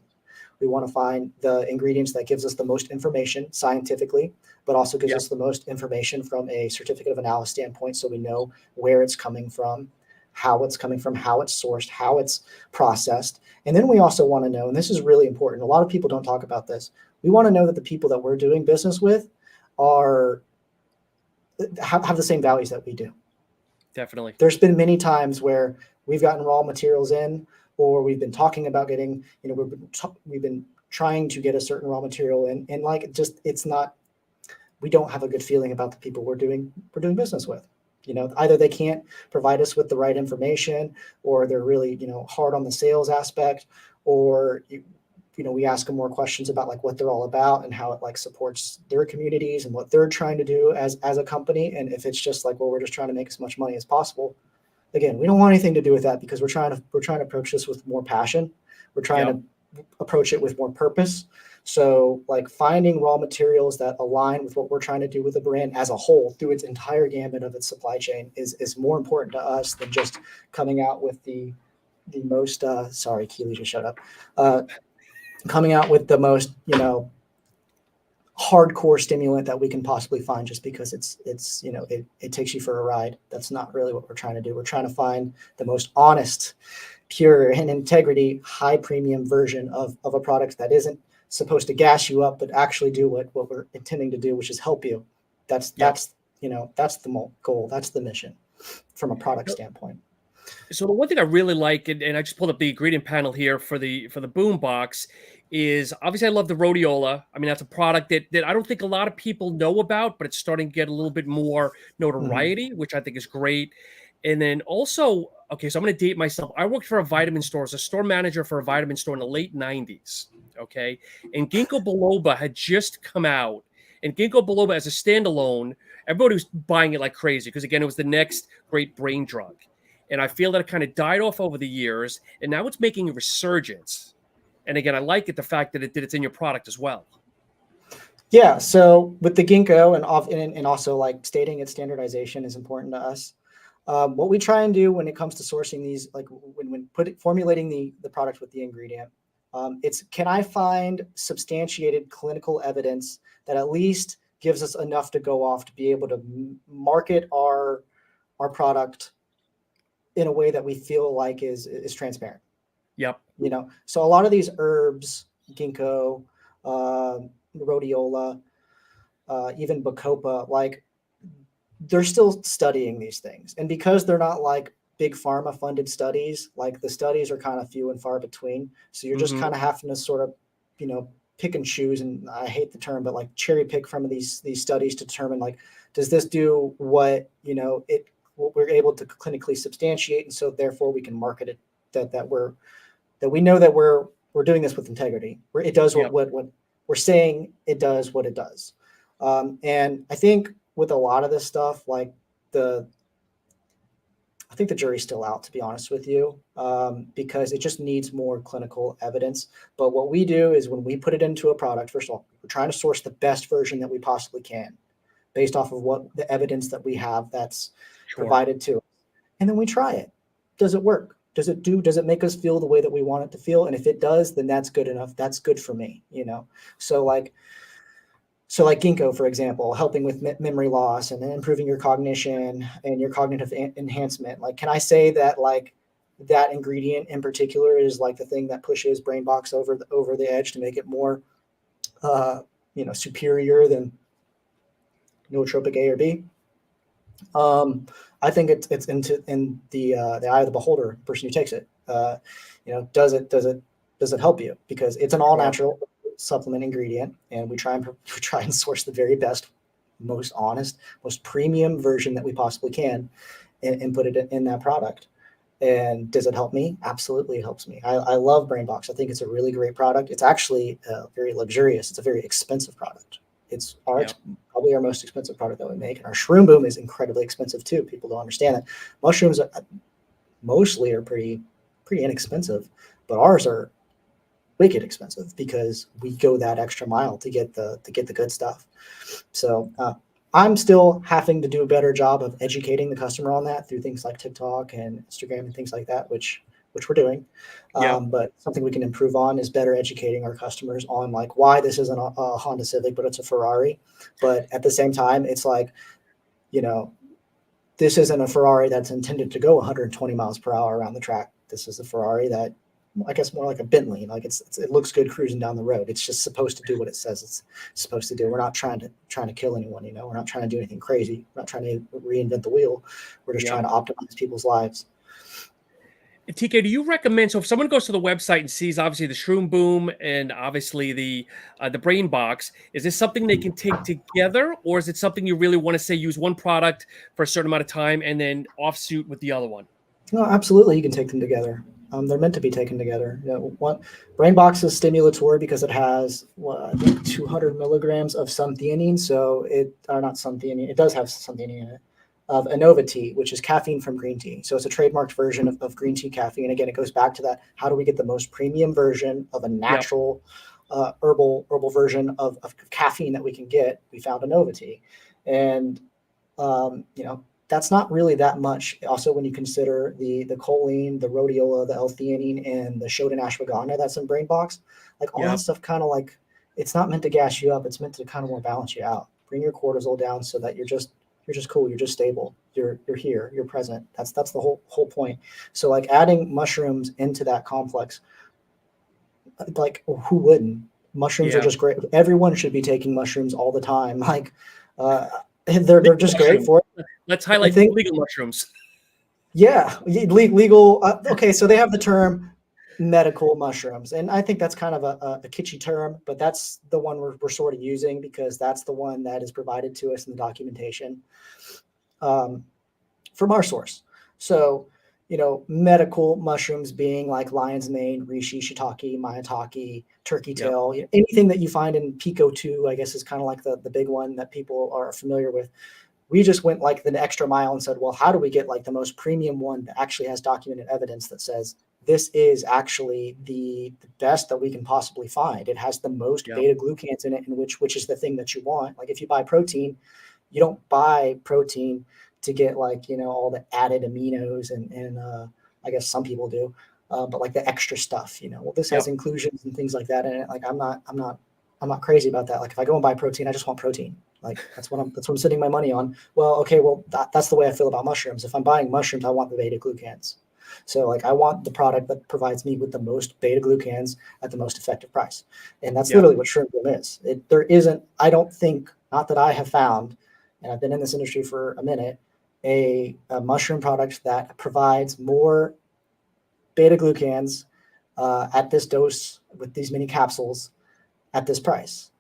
We want to find the ingredients that gives us the most information scientifically, but also gives us the most information from a certificate of analysis standpoint, so we know where it's coming from, how it's coming from, how it's sourced, how it's processed. And then we also want to know, and this is really important, a lot of people don't talk about this, we want to know that the people that we're doing business with have the same values that we do. Definitely. There's been many times where we've gotten raw materials in, or we've been talking about getting, we've been trying to get a certain raw material in, and it's not, we don't have a good feeling about the people we're doing business with. Either they can't provide us with the right information, or they're really, hard on the sales aspect, or we ask them more questions about like what they're all about and how it like supports their communities and what they're trying to do as a company. And if it's just like, well, we're just trying to make as much money as possible, again, we don't want anything to do with that, because we're trying to approach this with more passion. We're trying to approach it with more purpose. So like finding raw materials that align with what we're trying to do with the brand as a whole through its entire gambit of its supply chain is more important to us than just coming out with the most sorry, Keely, just shut up. Coming out with the most, hardcore stimulant that we can possibly find, just because it takes you for a ride. That's not really what we're trying to do. We're trying to find the most honest, pure, and integrity, high premium version of a product that isn't supposed to gas you up, but actually do what we're intending to do, which is help you. That's the goal. That's the mission from a product standpoint. So the one thing I really like, and I just pulled up the ingredient panel here for the boom box, is obviously I love the rhodiola. I mean, that's a product that I don't think a lot of people know about, but it's starting to get a little bit more notoriety, which I think is great. And then also, okay, so I'm going to date myself. I worked for a vitamin store as a store manager for a vitamin store in the late 90s. Okay. And ginkgo biloba had just come out. And ginkgo biloba as a standalone, everybody was buying it like crazy because, again, it was the next great brain drug. And I feel that it kind of died off over the years, and now it's making a resurgence. And again, I like it, the fact that it's in your product as well. Yeah. So with the ginkgo and also like stating its standardization is important to us. What we try and do when it comes to sourcing these, like when formulating the product with the ingredient, it's, can I find substantiated clinical evidence that at least gives us enough to go off to be able to market our product in a way that we feel like is transparent. Yep. So a lot of these herbs, ginkgo, rhodiola, even bacopa, like they're still studying these things. And because they're not like big pharma funded studies, like the studies are kind of few and far between. So you're just kind of having to sort of, pick and choose. And I hate the term, but like cherry pick from these studies to determine like, does this do what, what we're able to clinically substantiate. And so therefore we can market it that we know that we're doing this with integrity, where it does what we're saying it does what it does. And I think with a lot of this stuff, like I think the jury's still out, to be honest with you, because it just needs more clinical evidence. But what we do is when we put it into a product, first of all, we're trying to source the best version that we possibly can based off of what the evidence that we have that's provided to us. And then we try it. Does it work? Does it make us feel the way that we want it to feel? And if it does, then that's good enough. That's good for me, So like ginkgo, for example, helping with memory loss and improving your cognition and your cognitive enhancement. Like, can I say that like that ingredient in particular is like the thing that pushes BrainBox over the edge to make it more, superior than nootropic A or B? I think it's in the eye of the beholder, person who takes it. Does it help you? Because it's an all natural supplement ingredient, and we try and source the very best, most honest, most premium version that we possibly can, and put it in that product. And does it help me? Absolutely, it helps me. I love BrainBox. I think it's a really great product. It's actually very luxurious. It's a very expensive product. It's probably our most expensive product that we make. And our Shroom Boom is incredibly expensive too. People don't understand that. Mushrooms mostly are pretty inexpensive, but ours are wicked expensive because we go that extra mile to get the good stuff. So I'm still having to do a better job of educating the customer on that through things like TikTok and Instagram and things like that, which we're doing. But something we can improve on is better educating our customers on like why this isn't a Honda Civic, but it's a Ferrari. But at the same time, it's like, this isn't a Ferrari that's intended to go 120 miles per hour around the track. This is a Ferrari that, I guess, more like a Bentley. Like it looks good cruising down the road. It's just supposed to do what it says it's supposed to do. We're not trying to kill anyone. We're not trying to do anything crazy. We're not trying to reinvent the wheel. We're just trying to optimize people's lives. TK, do you recommend, so if someone goes to the website and sees obviously the Shroom Boom and obviously the Brain Box, is this something they can take together, or is it something you really want to say use one product for a certain amount of time and then offsuit with the other one? No, absolutely, you can take them together. They're meant to be taken together. One Brain Box is stimulatory because it has I think 200 milligrams of some theanine. So not some theanine. It does have some theanine in it. Of Anova tea, which is caffeine from green tea. So it's a trademarked version of green tea caffeine. Again, it goes back to that. How do we get the most premium version of a natural herbal version of caffeine that we can get? We found Anova tea. And, that's not really that much. Also, when you consider the choline, the rhodiola, the L-theanine, and the shodan ashwagandha that's in Brain Box, like all that stuff kind of like, it's not meant to gas you up. It's meant to kind of more balance you out. Bring your cortisol down so that you're just cool. You're just stable. You're here. You're present. That's the whole point. So like adding mushrooms into that complex, like who wouldn't? Mushrooms are just great. Everyone should be taking mushrooms all the time. Like they're just great for it. Let's highlight legal mushrooms. Yeah, legal. Okay, so they have the term medical mushrooms, and I think that's kind of a kitschy term, but that's the one we're sort of using because that's the one that is provided to us in the documentation from our source. So, medical mushrooms being like lion's mane, reishi, shiitake, maitake, turkey tail, anything that you find in Pico 2, I guess is kind of like the big one that people are familiar with. We just went like the extra mile and said, well, how do we get like the most premium one that actually has documented evidence that says this is actually the best that we can possibly find. It has the most beta glucans in it, in which is the thing that you want. Like if you buy protein, you don't buy protein to get like, all the added aminos and I guess some people do, but like the extra stuff, well, this has inclusions and things like that in it. Like I'm not crazy about that. Like if I go and buy protein, I just want protein. Like that's what I'm sitting my money on. Well, okay, that's the way I feel about mushrooms. If I'm buying mushrooms, I want the beta glucans. So like I want the product that provides me with the most beta glucans at the most effective price. And that's literally what Shroom Boom is. There isn't, I don't think, not that I have found, and I've been in this industry for a minute, a mushroom product that provides more beta glucans at this dose with these many capsules at this price.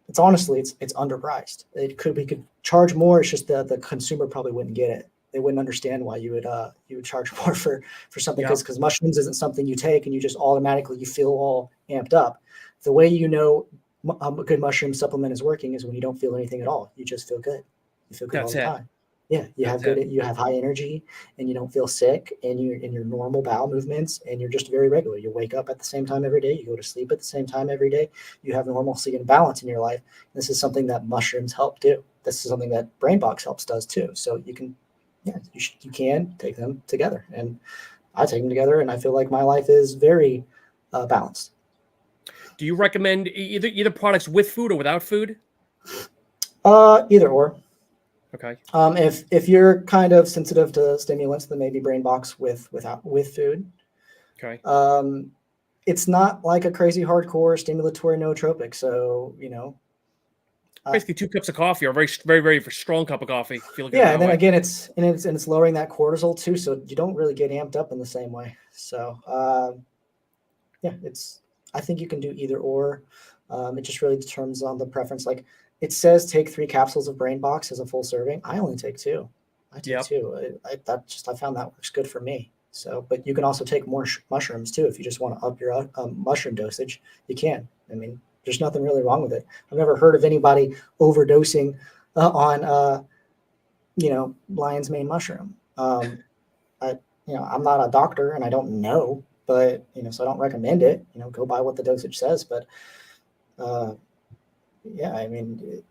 It's honestly, it's underpriced. We could charge more. It's just the consumer probably wouldn't get it. They wouldn't understand why you would charge more for something because mushrooms isn't something you take and you just automatically you feel all amped up. The way a good mushroom supplement is working is when you don't feel anything at all. You just feel good. You feel good all the time. Yeah, you have high energy and you don't feel sick and you're in your normal bowel movements and you're just very regular. You wake up at the same time every day. You go to sleep at the same time every day. You have normalcy and balance in your life. This is something that mushrooms help do. This is something that Brain Box does too. So you can, you can take them together, and I take them together, and I feel like my life is very balanced. Do you recommend either products with food or without food? Either or. Okay. If you're kind of sensitive to stimulants, then maybe Brain Box with food. Okay. It's not like a crazy hardcore stimulatory nootropic, so basically 2 cups of coffee or a very, very, very strong cup of coffee. And then again, it's lowering that cortisol too, so you don't really get amped up in the same way. So I think you can do either or. It just really determines on the preference. Like it says, take 3 capsules of Brain Box as a full serving. I only take 2. I take 2. I found that works good for me. So, but you can also take more mushrooms too if you just want to up your mushroom dosage. You can. I mean, there's nothing really wrong with it. I've never heard of anybody overdosing on lion's mane mushroom. I'm not a doctor and I don't know, but so I don't recommend it. Go by what the dosage says. But I mean,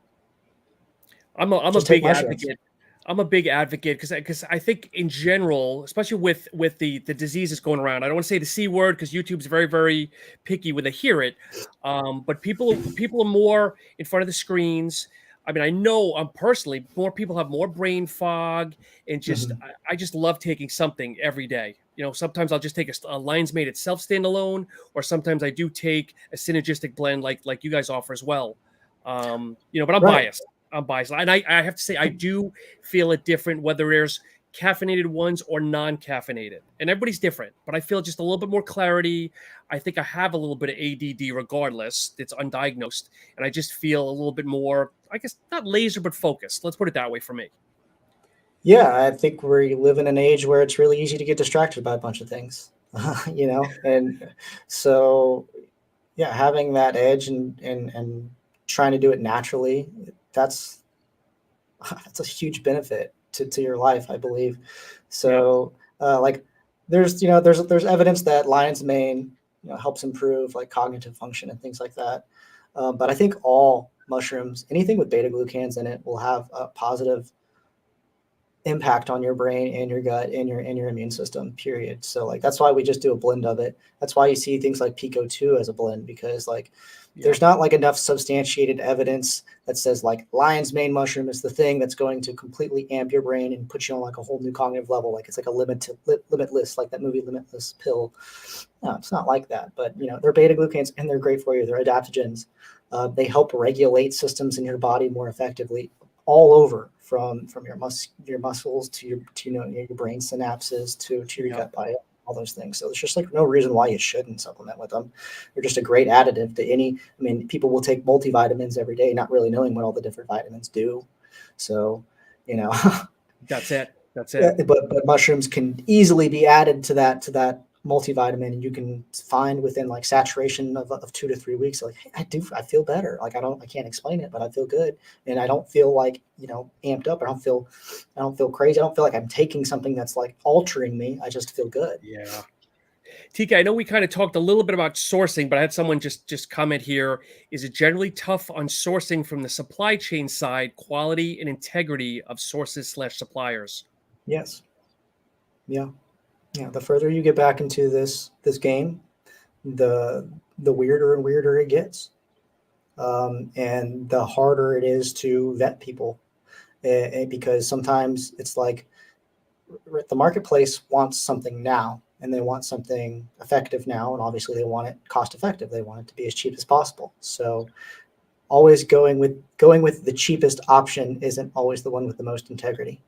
I'm a big advocate. I'm a big advocate because I think in general, especially with the disease that's going around, I don't want to say the C word because YouTube's very, very picky when they hear it. But people are more in front of the screens. I mean, I know personally, more people have more brain fog and just I just love taking something every day. Sometimes I'll just take a lion's mane itself standalone, or sometimes I do take a synergistic blend like you guys offer as well. But I'm biased. I'm biased. And I have to say, I do feel it different, whether there's caffeinated ones or non-caffeinated. And everybody's different, but I feel just a little bit more clarity. I think I have a little bit of ADD regardless. It's undiagnosed. And I just feel a little bit more, I guess, not laser, but focused. Let's put it that way for me. Yeah, I think we live in an age where it's really easy to get distracted by a bunch of things, and so yeah, having that edge and trying to do it naturally, that's that's a huge benefit to your life, I believe. Yeah. So like there's evidence that lion's mane helps improve like cognitive function and things like that. But I think all mushrooms, anything with beta glucans in it, will have a positive impact on your brain and your gut and your immune system, period. So like that's why we just do a blend of it. That's why you see things like Pico 2 as a blend, because like there's not like enough substantiated evidence that says like lion's mane mushroom is the thing that's going to completely amp your brain and put you on like a whole new cognitive level. Like it's like a limitless, like that movie Limitless pill. No, it's not like that. But they're beta glucans and they're great for you. They're adaptogens. They help regulate systems in your body more effectively, all over, from your muscles to your brain synapses to your gut biome, all those things. So there's just like no reason why you shouldn't supplement with them. They're just a great additive to any. I mean, people will take multivitamins every day, not really knowing what all the different vitamins do. So, That's it. But mushrooms can easily be added to that multivitamin, and you can find within like saturation of 2 to 3 weeks, like, hey, I feel better. Like I can't explain it, but I feel good. And I don't feel like, amped up. I don't feel crazy. I don't feel like I'm taking something that's like altering me. I just feel good. Yeah. TK, I know we kind of talked a little bit about sourcing, but I had someone just comment here. Is it generally tough on sourcing from the supply chain side, quality and integrity of sources/suppliers? Yes. Yeah. Yeah. The further you get back into this game, the weirder and weirder it gets. And the harder it is to vet people, because sometimes it's like the marketplace wants something now, and they want something effective now, and obviously they want it cost effective. They want it to be as cheap as possible. So always going with the cheapest option isn't always the one with the most integrity.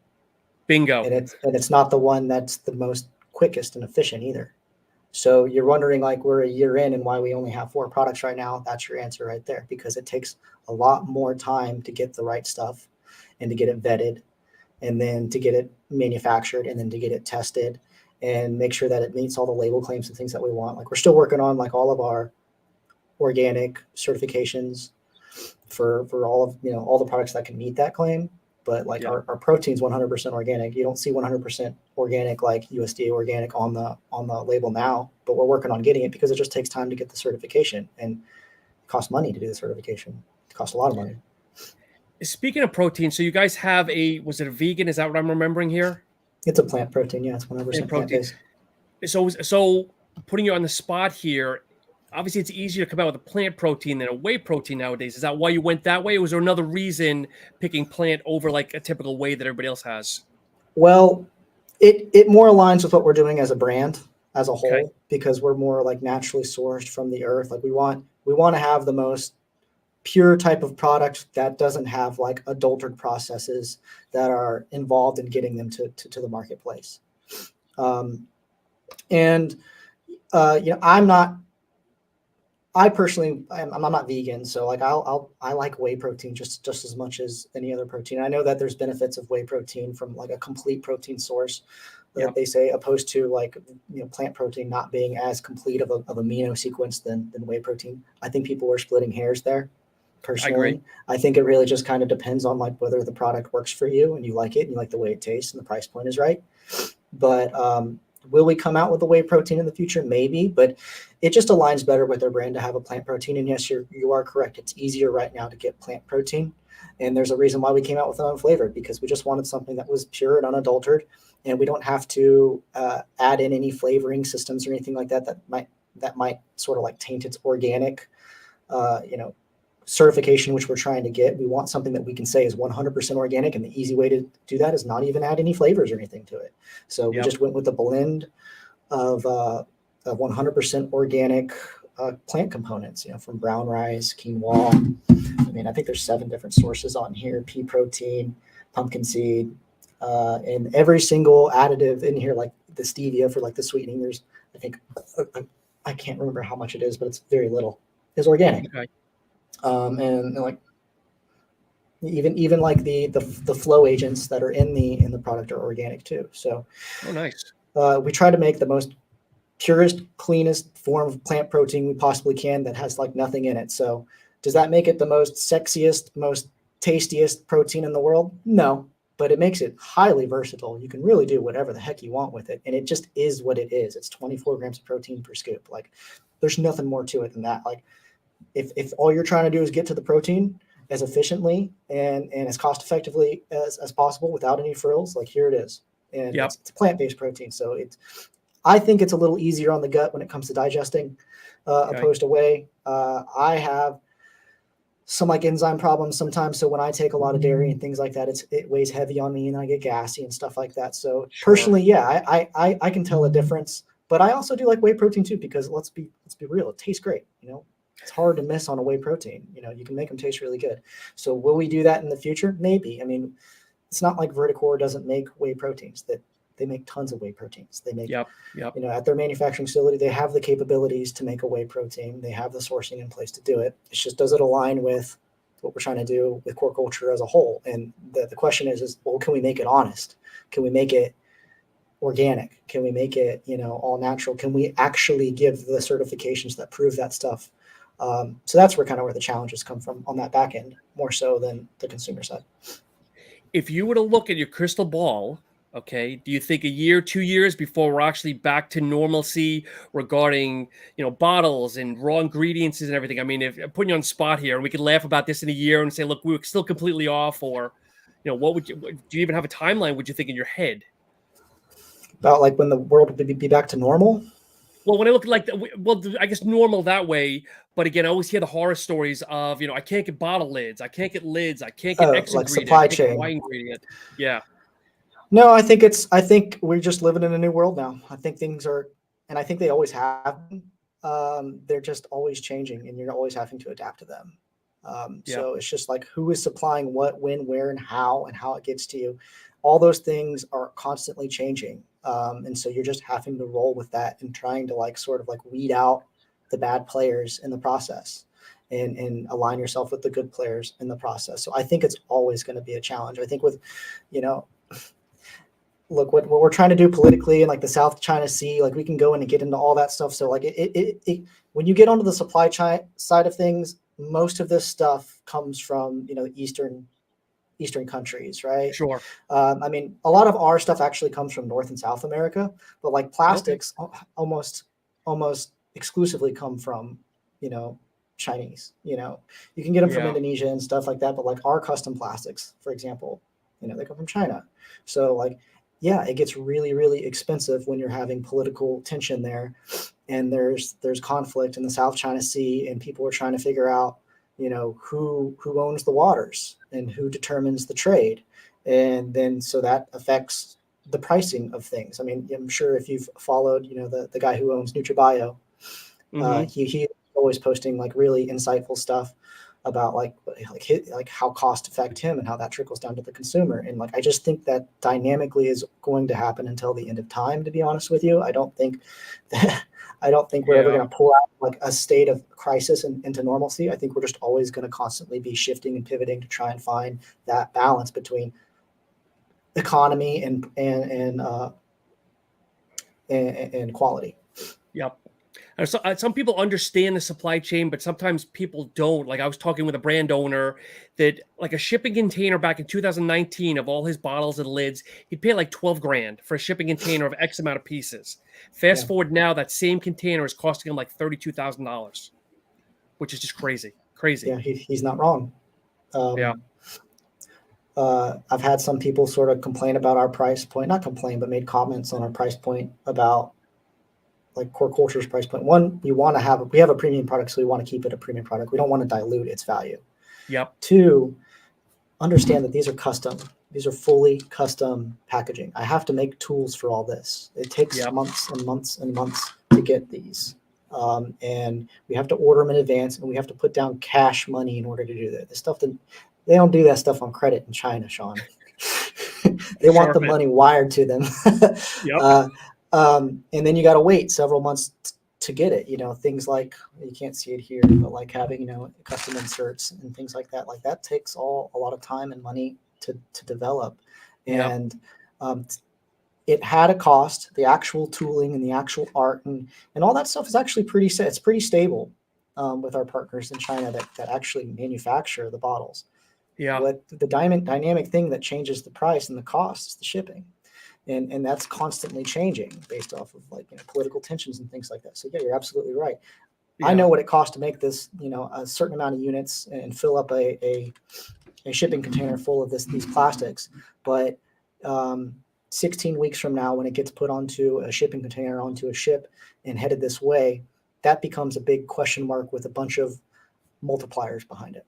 Bingo. And it's not the one that's the most quickest and efficient either. So you're wondering, like, we're a year in and why we only have 4 products right now. That's your answer right there, because it takes a lot more time to get the right stuff and to get it vetted, and then to get it manufactured, and then to get it tested and make sure that it meets all the label claims and things that we want. Like, we're still working on like all of our organic certifications for all of, all the products that can meet that claim. But like our protein's 100% organic. You don't see 100% organic, like USDA organic on the label now, but we're working on getting it, because it just takes time to get the certification, and it costs money to do the certification. It costs a lot of money. Speaking of protein, so you guys have was it a vegan? Is that what I'm remembering here? It's a plant protein. Yeah, it's 100% plant-based. So putting you on the spot here, obviously it's easier to come out with a plant protein than a whey protein nowadays. Is that why you went that way? Or was there another reason picking plant over like a typical whey that everybody else has? Well, it more aligns with what we're doing as a brand as a whole, Okay. because we're more like naturally sourced from the earth. Like we want to have the most pure type of product that doesn't have like adulterated processes that are involved in getting them to the marketplace. I'm not vegan, so like I like whey protein just as much as any other protein. I know that there's benefits of whey protein from like a complete protein source that they say, opposed to like plant protein not being as complete of amino sequence than whey protein. I think people are splitting hairs there. Personally, I think it really just kind of depends on like whether the product works for you and you like it and you like the way it tastes and the price point is right. But will we come out with a whey protein in the future? Maybe, but it just aligns better with their brand to have a plant protein. And yes, you are correct. It's easier right now to get plant protein. And there's a reason why we came out with unflavored, because we just wanted something that was pure and unadulterated. And we don't have to add in any flavoring systems or anything like that that might sort of like taint its organic, certification, which we're trying to get. We want something that we can say is 100% organic, and the easy way to do that is not even add any flavors or anything to it. So we just went with a blend of 100% organic plant components, from brown rice, quinoa. I mean, I think there's 7 different sources on here: pea protein, pumpkin seed, And every single additive in here, like the stevia for like the sweetening, there's, I think, I can't remember how much it is, but it's very little, is organic. Okay. And like even like the flow agents that are in the product are organic too. So Oh, nice. We try to make the most purest, cleanest form of plant protein we possibly can that has like nothing in it. So does that make it the most sexiest, most tastiest protein in the world? No, but it makes it highly versatile. You can really do whatever the heck you want with it. And it just is what it is. It's 24 grams of protein per scoop. Like there's nothing more to it than that. Like if all you're trying to do is get to the protein as efficiently and as cost effectively as possible without any frills, like here it is. And Yep. it's plant-based protein. So I think it's a little easier on the gut when it comes to digesting opposed to whey. I have some like enzyme problems sometimes. So when I take a lot of dairy and things like that, it weighs heavy on me and I get gassy and stuff like that. So personally, yeah, I can tell a difference, but I also do like whey protein too, because let's be real. It tastes great. You know, it's hard to miss on a whey protein. You know, you can make them taste really good. So will we do that in the future? Maybe. I mean, it's not like Verticor doesn't make whey proteins. That they make tons of whey proteins. They make, Yep. you know, at their manufacturing facility, they have the capabilities to make a whey protein. They have the sourcing in place to do it. It's just, does it align with what we're trying to do with core culture as a whole? And the question is, well, can we make it honest? Can we make it organic? Can we make it, you know, all natural? Can we actually give the certifications that prove that stuff? So that's where the challenges come from on that back end, more so than the consumer side. If you were to look at your crystal ball, okay, do you think a year, 2 years before we're actually back to normalcy regarding, you know, bottles and raw ingredients and everything? I mean, if I'm putting you on the spot here, and we could laugh about this in a year and say, look, we were still completely off, or, you know, do you even have a timeline? Would you think in your head about like when the world would be back to normal? Well, when I look at like, I guess normal that way. But again, I always hear the horror stories of, you know, I can't get bottle lids, I can't get lids, I can't get X Like ingredient, I supply can't get chain. Y ingredient. Yeah. No, I think we're just living in a new world now. I think things are, and I think they always have been. They're just always changing, and you're always having to adapt to them. So it's just like who is supplying what, when, where, and how it gets to you. All those things are constantly changing. And so you're just having to roll with that and trying to like sort of like weed out the bad players in the process and align yourself with the good players in the process. So I think it's always going to be a challenge. I think with, you know, look what we're trying to do politically and like the South China Sea, like we can go in and get into all that stuff. So like it when you get onto the supply chain side of things, most of this stuff comes from, you know, Eastern countries, right? Sure. I mean, a lot of our stuff actually comes from North and South America, but like plastics almost exclusively come from, you know, Chinese. You know, you can get them from Indonesia and stuff like that, but like our custom plastics, for example, you know, they come from China. So like, yeah, it gets really, really expensive when you're having political tension there, and there's conflict in the South China Sea, and people are trying to figure out, you know, who owns the waters and who determines the trade. And then so that affects the pricing of things. I mean, I'm sure if you've followed, you know, the guy who owns NutriBio, he's always posting like really insightful stuff about like how costs affect him and how that trickles down to the consumer. And like, I just think that dynamically is going to happen until the end of time, to be honest with you. I don't think we're ever going to pull out like a state of crisis into normalcy. I think we're just always going to constantly be shifting and pivoting to try and find that balance between economy and quality. Yep. So, some people understand the supply chain, but sometimes people don't. Like I was talking with a brand owner that like a shipping container back in 2019 of all his bottles and lids, he'd pay like 12 grand for a shipping container of X amount of pieces. Fast forward now, that same container is costing him like $32,000, which is just crazy. Yeah, he's not wrong. Yeah. I've had some people sort of complain about our price point, not complain, but made comments on our price point about like core culture's price point. One, we have a premium product, so we want to keep it a premium product. We don't want to dilute its value. Yep. Two, understand that these are custom. These are fully custom packaging. I have to make tools for all this. It takes months and months and months to get these. And we have to order them in advance, and we have to put down cash money in order to do that. This stuff, they don't do that stuff on credit in China, Sean. They want the Sharp it. money wired to them. Yep. And then you got to wait several months to get it. Things like, you can't see it here, but like having, custom inserts and things like that takes a lot of time and money to develop. Yep. And it had a cost. The actual tooling and the actual art and all that stuff is actually it's pretty stable with our partners in China that actually manufacture the bottles. Yeah. What the dynamic thing that changes the price and the cost is the shipping. And that's constantly changing based off of political tensions and things like that. So yeah, you're absolutely right. Yeah. I know what it costs to make this, a certain amount of units and fill up a shipping container full of these plastics. But 16 weeks from now, when it gets put onto a shipping container, onto a ship and headed this way, that becomes a big question mark with a bunch of multipliers behind it.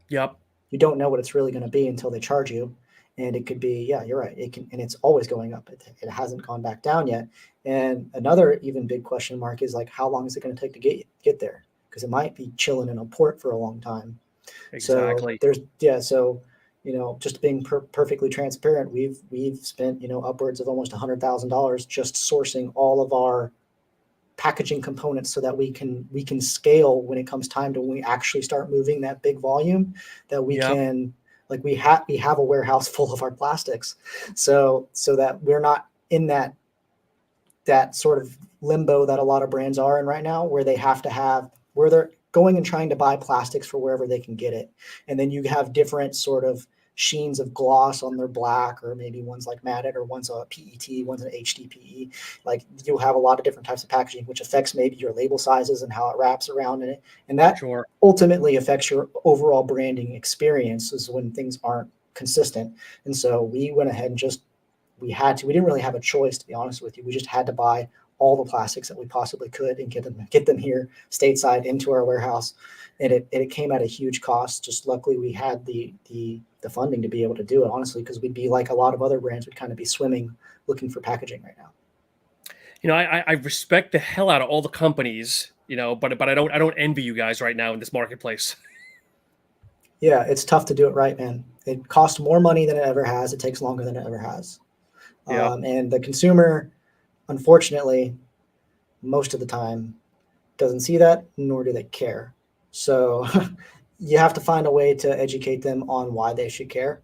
Yep. You don't know what it's really going to be until they charge you. And it could be, yeah, you're right. It can, and it's always going up. It hasn't gone back down yet. And another even big question mark is like, how long is it going to take to get there? Because it might be chilling in a port for a long time. Exactly. So just being perfectly transparent, we've spent upwards of almost $100,000 just sourcing all of our packaging components so that we can scale when it comes time to when we actually start moving that big volume, that we can. Like we have a warehouse full of our plastics, so that we're not in that sort of limbo that a lot of brands are in right now, where where they're going and trying to buy plastics for wherever they can get it. And then you have different sort of sheens of gloss on their black, or maybe one's like matted, or one's a PET, one's an HDPE. Like you have a lot of different types of packaging, which affects maybe your label sizes and how it wraps around in it. And that ultimately affects your overall branding experiences when things aren't consistent. And so we went ahead and we didn't really have a choice, to be honest with you. We just had to buy all the plastics that we possibly could and get them here stateside into our warehouse. And it came at a huge cost. Just luckily we had the funding to be able to do it, honestly, because we'd be like a lot of other brands would kind of be swimming looking for packaging right now. I respect the hell out of all the companies, but I don't envy you guys right now in this marketplace. Yeah, it's tough to do it right, man. It costs more money than it ever has. It takes longer than it ever has. Yeah. And the consumer, unfortunately, most of the time doesn't see that, nor do they care. So you have to find a way to educate them on why they should care.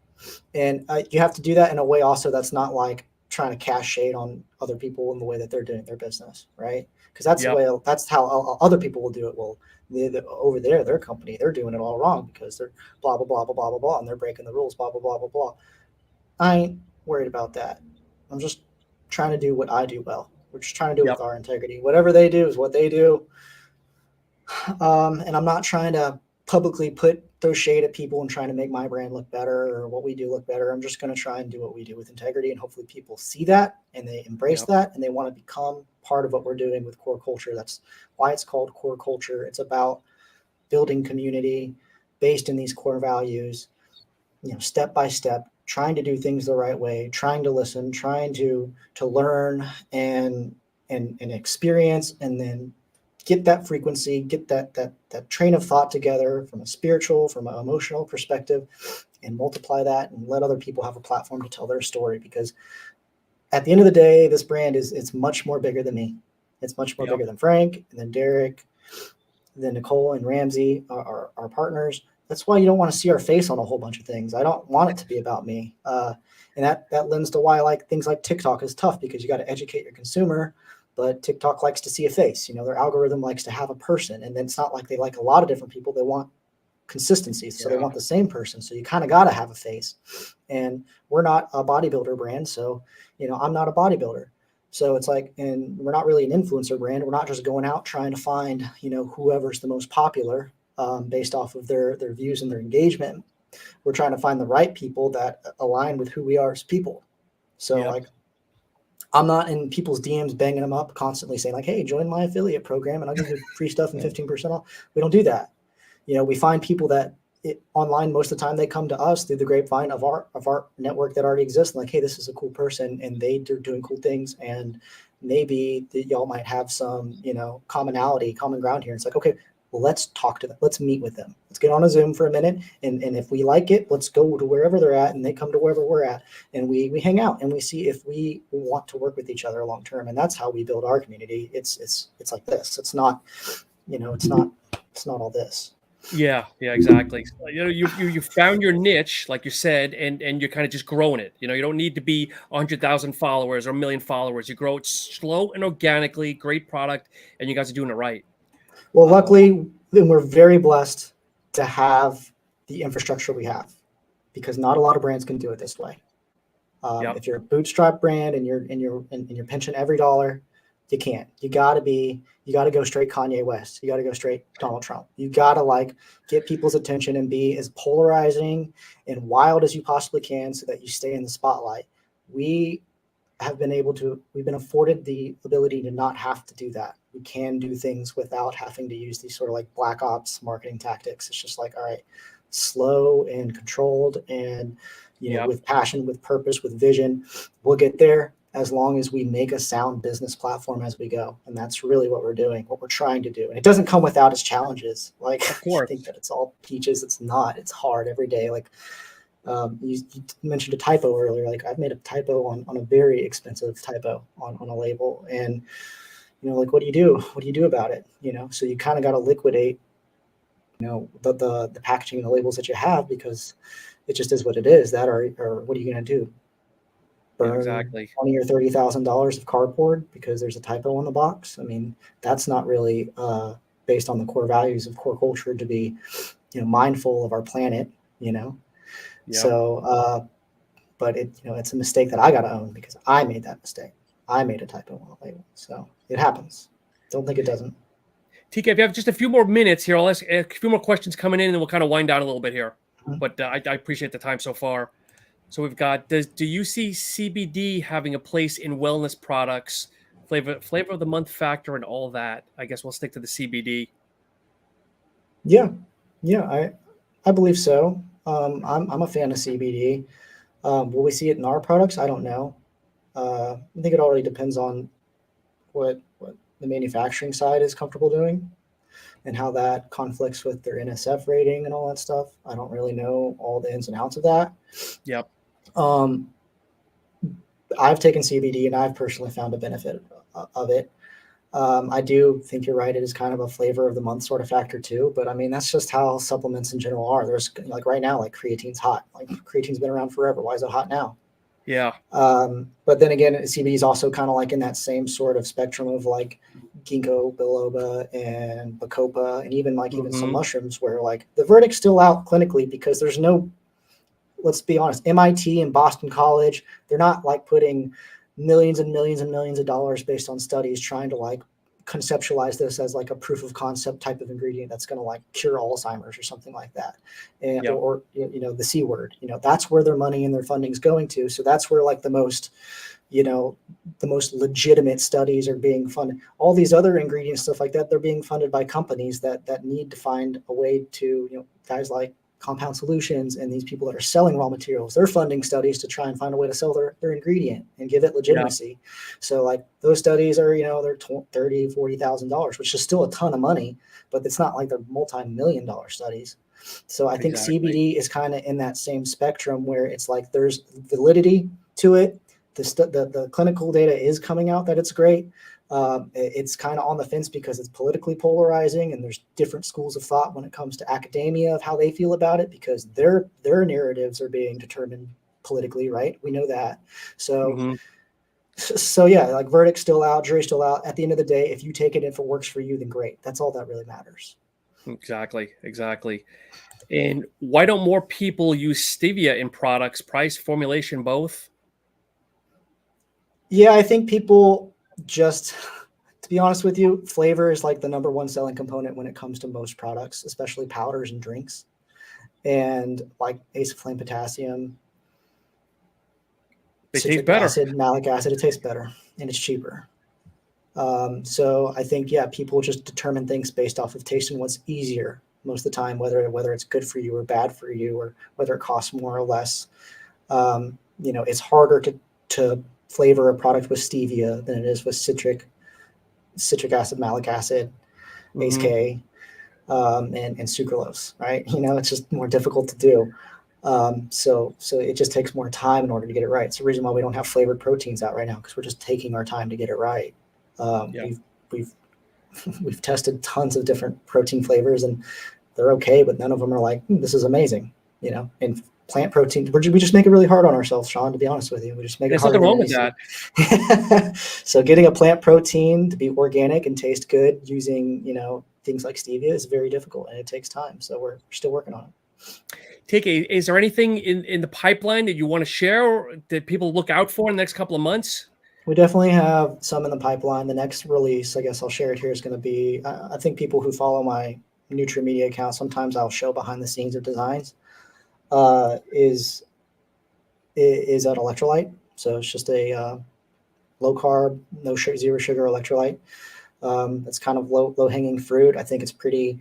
And you have to do that in a way also that's not like trying to cast shade on other people in the way that they're doing their business, right? Because that's how other people will do it. Well, over there, their company, they're doing it all wrong because they're blah, blah, blah, blah, blah, blah, blah, and they're breaking the rules, blah, blah, blah, blah, blah. I ain't worried about that. I'm just trying to do what I do well. We're just trying to do it with our integrity. Whatever they do is what they do. And I'm not trying to publicly throw shade at people and trying to make my brand look better or what we do look better. I'm just going to try and do what we do with integrity, and hopefully people see that and they embrace that and they want to become part of what we're doing with core culture. That's why it's called core culture. It's about building community based in these core values, step by step, trying to do things the right way, trying to listen, trying to learn and experience, and then get that frequency, get that train of thought together from a spiritual, from an emotional perspective, and multiply that and let other people have a platform to tell their story. Because at the end of the day, this brand it's much more bigger than me. It's much more bigger than Frank, and then Derek, then Nicole and Ramsey, our partners. That's why you don't want to see our face on a whole bunch of things. I don't want it to be about me. And that lends to why things like TikTok is tough, because you got to educate your consumer. But TikTok likes to see a face. Their algorithm likes to have a person. And then it's not like they like a lot of different people. They want consistency. So they want the same person. So you kind of got to have a face. And we're not a bodybuilder brand. So, I'm not a bodybuilder. So it's like, and we're not really an influencer brand. We're not just going out trying to find, whoever's the most popular based off of their views and their engagement. We're trying to find the right people that align with who we are as people. So I'm not in people's DMs banging them up constantly saying like, hey, join my affiliate program and I'll give you free stuff and 15% off. We don't do that. We find people that online, most of the time they come to us through the grapevine of our network that already exists. Like, hey, this is a cool person and they're doing cool things. And maybe y'all might have some, common ground here. It's like, okay, Well, let's talk to them. Let's meet with them. Let's get on a Zoom for a minute. And if we like it, let's go to wherever they're at and they come to wherever we're at. And we hang out and we see if we want to work with each other long term. And that's how we build our community. It's like this. It's not, it's not all this. Yeah, exactly. You found your niche, like you said, and you're kind of just growing it. You don't need to be 100,000 followers or 1 million followers. You grow it slow and organically. Great product, and you guys are doing it right. Well, luckily, we're very blessed to have the infrastructure we have, because not a lot of brands can do it this way. If you're a bootstrap brand and you're pinching every dollar, you can't. You got to go straight Kanye West. You got to go straight Donald Trump. You got to get people's attention and be as polarizing and wild as you possibly can so that you stay in the spotlight. We've been afforded the ability to not have to do that. We can do things without having to use these sort of black ops marketing tactics. It's just all right, slow and controlled and, with passion, with purpose, with vision, we'll get there, as long as we make a sound business platform as we go. And that's really what we're doing, what we're trying to do. And it doesn't come without its challenges. Of course. I think that it's all peaches. It's not. It's hard every day. You mentioned a typo earlier. I've made a typo on a very expensive typo on a label. And, what do you do? What do you do about it? So you kind of got to liquidate, the packaging and the labels that you have, because it just is what it is. That or what are you going to do? Burn exactly $20,000 or $30,000 of cardboard because there's a typo on the box. I mean, that's not really based on the core values of core culture to be, mindful of our planet. So, but it's a mistake that I got to own because I made that mistake. I made a typo on the label, so it happens. Don't think it doesn't. TK, if you have just a few more minutes here, I'll ask a few more questions coming in, and then we'll kind of wind down a little bit here. Mm-hmm. But I appreciate the time so far. So we've got, do you see CBD having a place in wellness products, flavor of the month factor and all that? I guess we'll stick to the CBD. Yeah, I believe so. I'm a fan of CBD. Will we see it in our products? I don't know. I think it already depends on what the manufacturing side is comfortable doing and how that conflicts with their NSF rating and all that stuff. I don't really know all the ins and outs of that. Yep. I've taken CBD and I've personally found a benefit of it. I do think you're right. It is kind of a flavor of the month sort of factor too, but I mean, that's just how supplements in general are. There's right now, creatine's hot. Creatine's been around forever. Why is it hot now? Yeah. But then again, CBD is also kind of in that same sort of spectrum of ginkgo biloba and bacopa, and even even some mushrooms where the verdict's still out clinically because there's no, let's be honest, MIT and Boston College, they're not putting millions and millions and millions of dollars based on studies trying to conceptualize this as a proof of concept type of ingredient that's going to cure Alzheimer's or something like that. And, or, the C word, that's where their money and their funding is going to. So that's where the most, the most legitimate studies are being funded. All these other ingredients, stuff like that, they're being funded by companies that need to find a way to, guys like Compound Solutions and these people that are selling raw materials, they're funding studies to try and find a way to sell their ingredient and give it legitimacy. Yeah. So those studies are, they're $30,000, $40,000, which is still a ton of money, but it's not they're multi-million-dollar studies. So I think CBD is kind of in that same spectrum where it's there's validity to it. The clinical data is coming out that it's great. It's kind of on the fence because it's politically polarizing and there's different schools of thought when it comes to academia of how they feel about it because their narratives are being determined politically, right? We know that. So, so yeah, verdict's still out, jury's still out. At the end of the day, if you take it, if it works for you, then great. That's all that really matters. Exactly. And why don't more people use stevia in products, price, formulation, both? Yeah, I think people just, to be honest with you, flavor is the number one selling component when it comes to most products, especially powders and drinks. And Ace of Flame potassium, they taste better. Acid, malic acid, it tastes better and it's cheaper. So I think, people just determine things based off of taste and what's easier most of the time, whether it's good for you or bad for you, or whether it costs more or less. It's harder to flavor a product with stevia than it is with citric acid, malic acid, Ace K. and sucralose, right? It's just more difficult to do. So it just takes more time in order to get it right. It's the reason why we don't have flavored proteins out right now, because we're just taking our time to get it right. Yeah. We've tested tons of different protein flavors, and they're okay, but none of them are like, this is amazing, and plant protein. We just make it really hard on ourselves, Sean, to be honest with you. We just make it There's harder nothing than wrong it with needs that. to be. So getting a plant protein to be organic and taste good using, things like stevia is very difficult, and it takes time. So we're still working on it. TK, is there anything in the pipeline that you want to share or that people look out for in the next couple of months? We definitely have some in the pipeline. The next release, I guess I'll share it here, is going to be, I think people who follow my Nutri Media account, sometimes I'll show behind the scenes of designs, is an electrolyte. So it's just a low carb, no sugar, zero sugar electrolyte. It's kind of low hanging fruit. I think it's pretty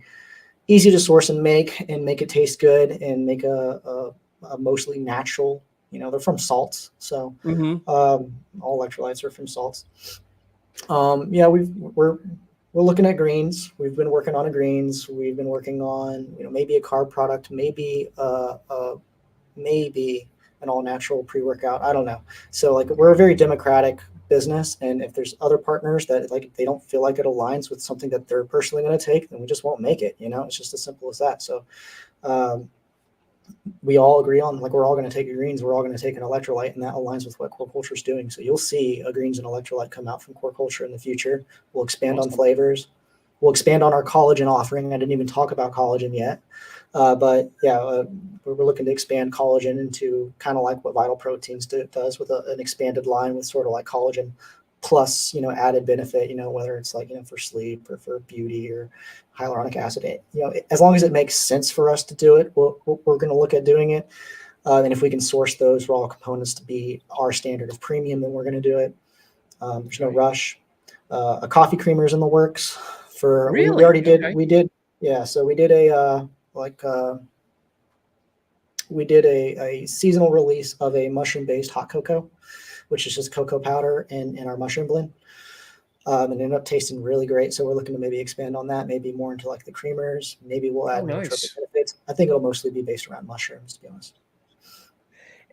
easy to source and make it taste good, and make a mostly natural. They're from salts, so all electrolytes are from salts. We're looking at greens. We've been working on greens. We've been working on maybe a carb product, maybe maybe an all natural pre-workout. I don't know. So like, we're a very democratic business, and if there's other partners that like they don't feel like it aligns with something that they're personally going to take, then we just won't make it. It's just as simple as that. So we all agree on, like, we're all going to take greens, we're all going to take an electrolyte, and that aligns with what Core Culture is doing. So you'll see a greens and electrolyte come out from Core Culture in the future. We'll expand on flavors. We'll expand on our collagen offering. I didn't even talk about collagen yet. But yeah, we're looking to expand collagen into kind of like what Vital Proteins does, with an expanded line with sort of like collagen plus, added benefit, whether it's like, for sleep or for beauty or hyaluronic acid, as long as it makes sense for us to do it, we're going to look at doing it. And if we can source those raw components to be our standard of premium, then we're going to do it. There's no rush. A coffee creamer is in the works for, Really? we already did, Okay. yeah. So we did a seasonal release of a mushroom-based hot cocoa, which is just cocoa powder in our mushroom blend. And ended up tasting really great. So we're looking to maybe expand on that, maybe more into like the creamers. Maybe we'll add nootropic benefits. I think it'll mostly be based around mushrooms, to be honest.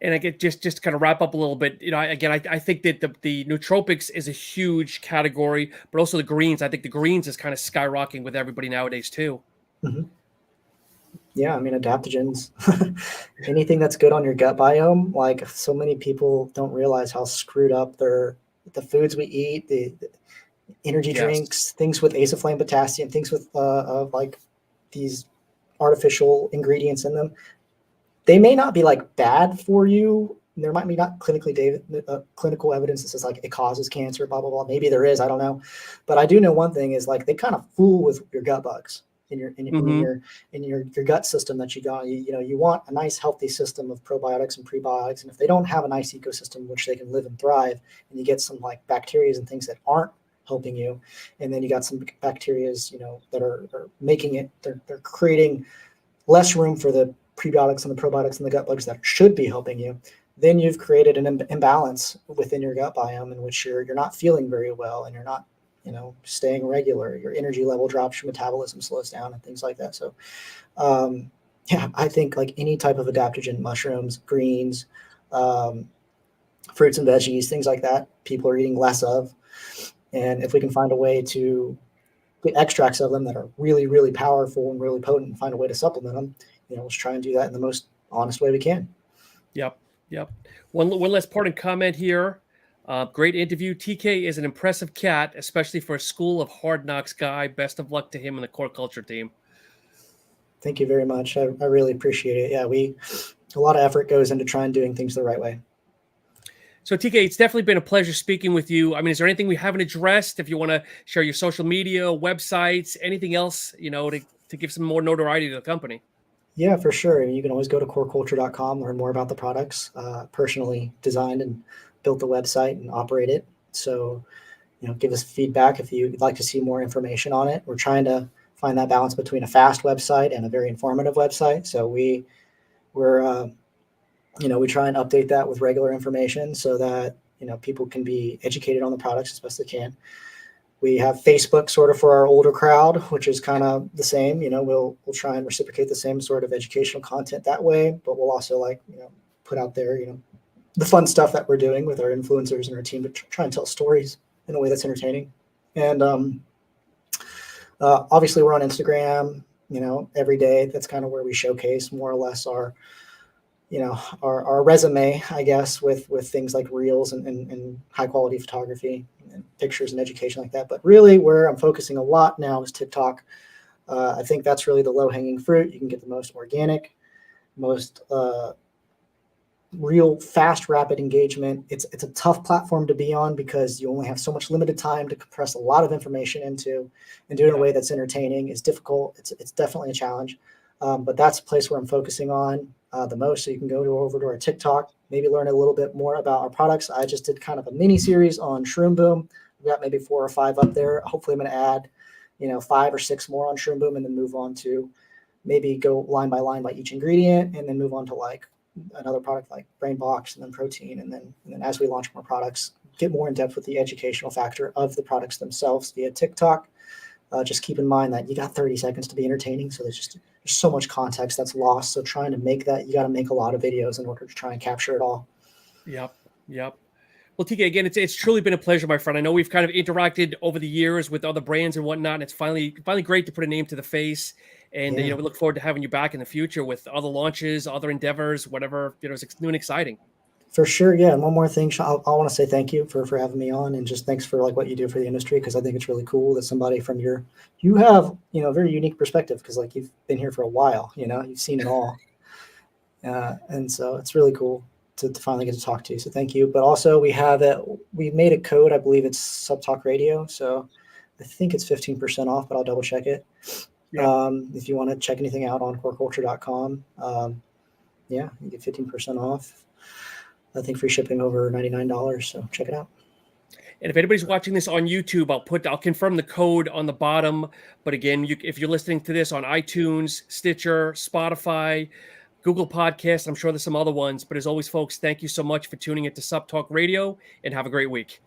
And I get just to kind of wrap up a little bit, again, I think that the nootropics is a huge category, but also the greens. I think the greens is kind of skyrocketing with everybody nowadays too. Mm-hmm. Yeah, I mean, adaptogens, anything that's good on your gut biome. Like, so many people don't realize how screwed up the foods we eat, the energy drinks, things with acetylene potassium, things with like these artificial ingredients in them. They may not be like bad for you. There might be not clinical evidence that says like it causes cancer, blah, blah, blah. Maybe there is, I don't know. But I do know one thing is like they kind of fool with your gut bugs in your gut system that you got. You want a nice healthy system of probiotics and prebiotics. And if they don't have a nice ecosystem in which they can live and thrive, and you get some like bacteria and things that aren't helping you, and then you got some bacterias, that are making it, they're creating less room for the prebiotics and the probiotics and the gut bugs that should be helping you, then you've created an imbalance within your gut biome in which you're not feeling very well, and you're not, staying regular. Your energy level drops, your metabolism slows down, and things like that. So, yeah, I think like any type of adaptogen, mushrooms, greens, fruits and veggies, things like that, people are eating less of. And if we can find a way to get extracts of them that are really, really powerful and really potent, and find a way to supplement them, let's try and do that in the most honest way we can. Yep. One last parting comment here. Great interview. TK is an impressive cat, especially for a School of Hard Knocks guy. Best of luck to him and the Core Culture team. Thank you very much. I really appreciate it. Yeah, a lot of effort goes into trying doing things the right way. So TK, it's definitely been a pleasure speaking with you. I mean, is there anything we haven't addressed? If you want to share your social media, websites, anything else, to give some more notoriety to the company. Yeah, for sure. You can always go to coreculture.com, learn more about the products. Personally designed and built the website and operate it. So, give us feedback if you'd like to see more information on it. We're trying to find that balance between a fast website and a very informative website. So we try and update that with regular information so that, people can be educated on the products as best they can. We have Facebook sort of for our older crowd, which is kind of the same. We'll try and reciprocate the same sort of educational content that way, but we'll also put out there, the fun stuff that we're doing with our influencers and our team to try and tell stories in a way that's entertaining. And obviously we're on Instagram, every day. That's kind of where we showcase more or less our resume, I guess, with things like reels and high quality photography and pictures and education like that. But really where I'm focusing a lot now is TikTok. I think that's really the low hanging fruit. You can get the most organic, most real fast, rapid engagement. It's a tough platform to be on because you only have so much limited time to compress a lot of information into, and do it in a way that's entertaining is difficult. It's definitely a challenge. But that's a place where I'm focusing on the most. So you can go over to our TikTok, maybe learn a little bit more about our products. I just did kind of a mini series on Shroom Boom. We've got maybe 4 or 5 up there. Hopefully I'm going to add, 5 or 6 more on Shroom Boom, and then move on to maybe go line by line by each ingredient, and then move on to like another product like Brain Box, and then protein. And then as we launch more products, get more in depth with the educational factor of the products themselves via TikTok. Just keep in mind that you got 30 seconds to be entertaining. So there's so much context that's lost. So trying to make that, you got to make a lot of videos in order to try and capture it all. Yep. Well, TK, again, it's truly been a pleasure, my friend. I know we've kind of interacted over the years with other brands and whatnot, and it's finally great to put a name to the face. And we look forward to having you back in the future with other launches, other endeavors, whatever is new and exciting. For sure, yeah. And one more thing, Sean, I want to say thank you for having me on, and just thanks for what you do for the industry, because I think it's really cool that somebody from you have a very unique perspective, because you've been here for a while, you've seen it all, and so it's really cool to finally get to talk to you. So thank you. But also we made a code, I believe it's Supp Talk Radio, so I think it's 15% off, but I'll double check it. Yeah. If you want to check anything out on coreculture.com, you get 15% off. I think free shipping over $99. So check it out. And if anybody's watching this on YouTube, I'll confirm the code on the bottom. But again, if you're listening to this on iTunes, Stitcher, Spotify, Google Podcasts, I'm sure there's some other ones. But as always, folks, thank you so much for tuning into Supp Talk Radio, and have a great week.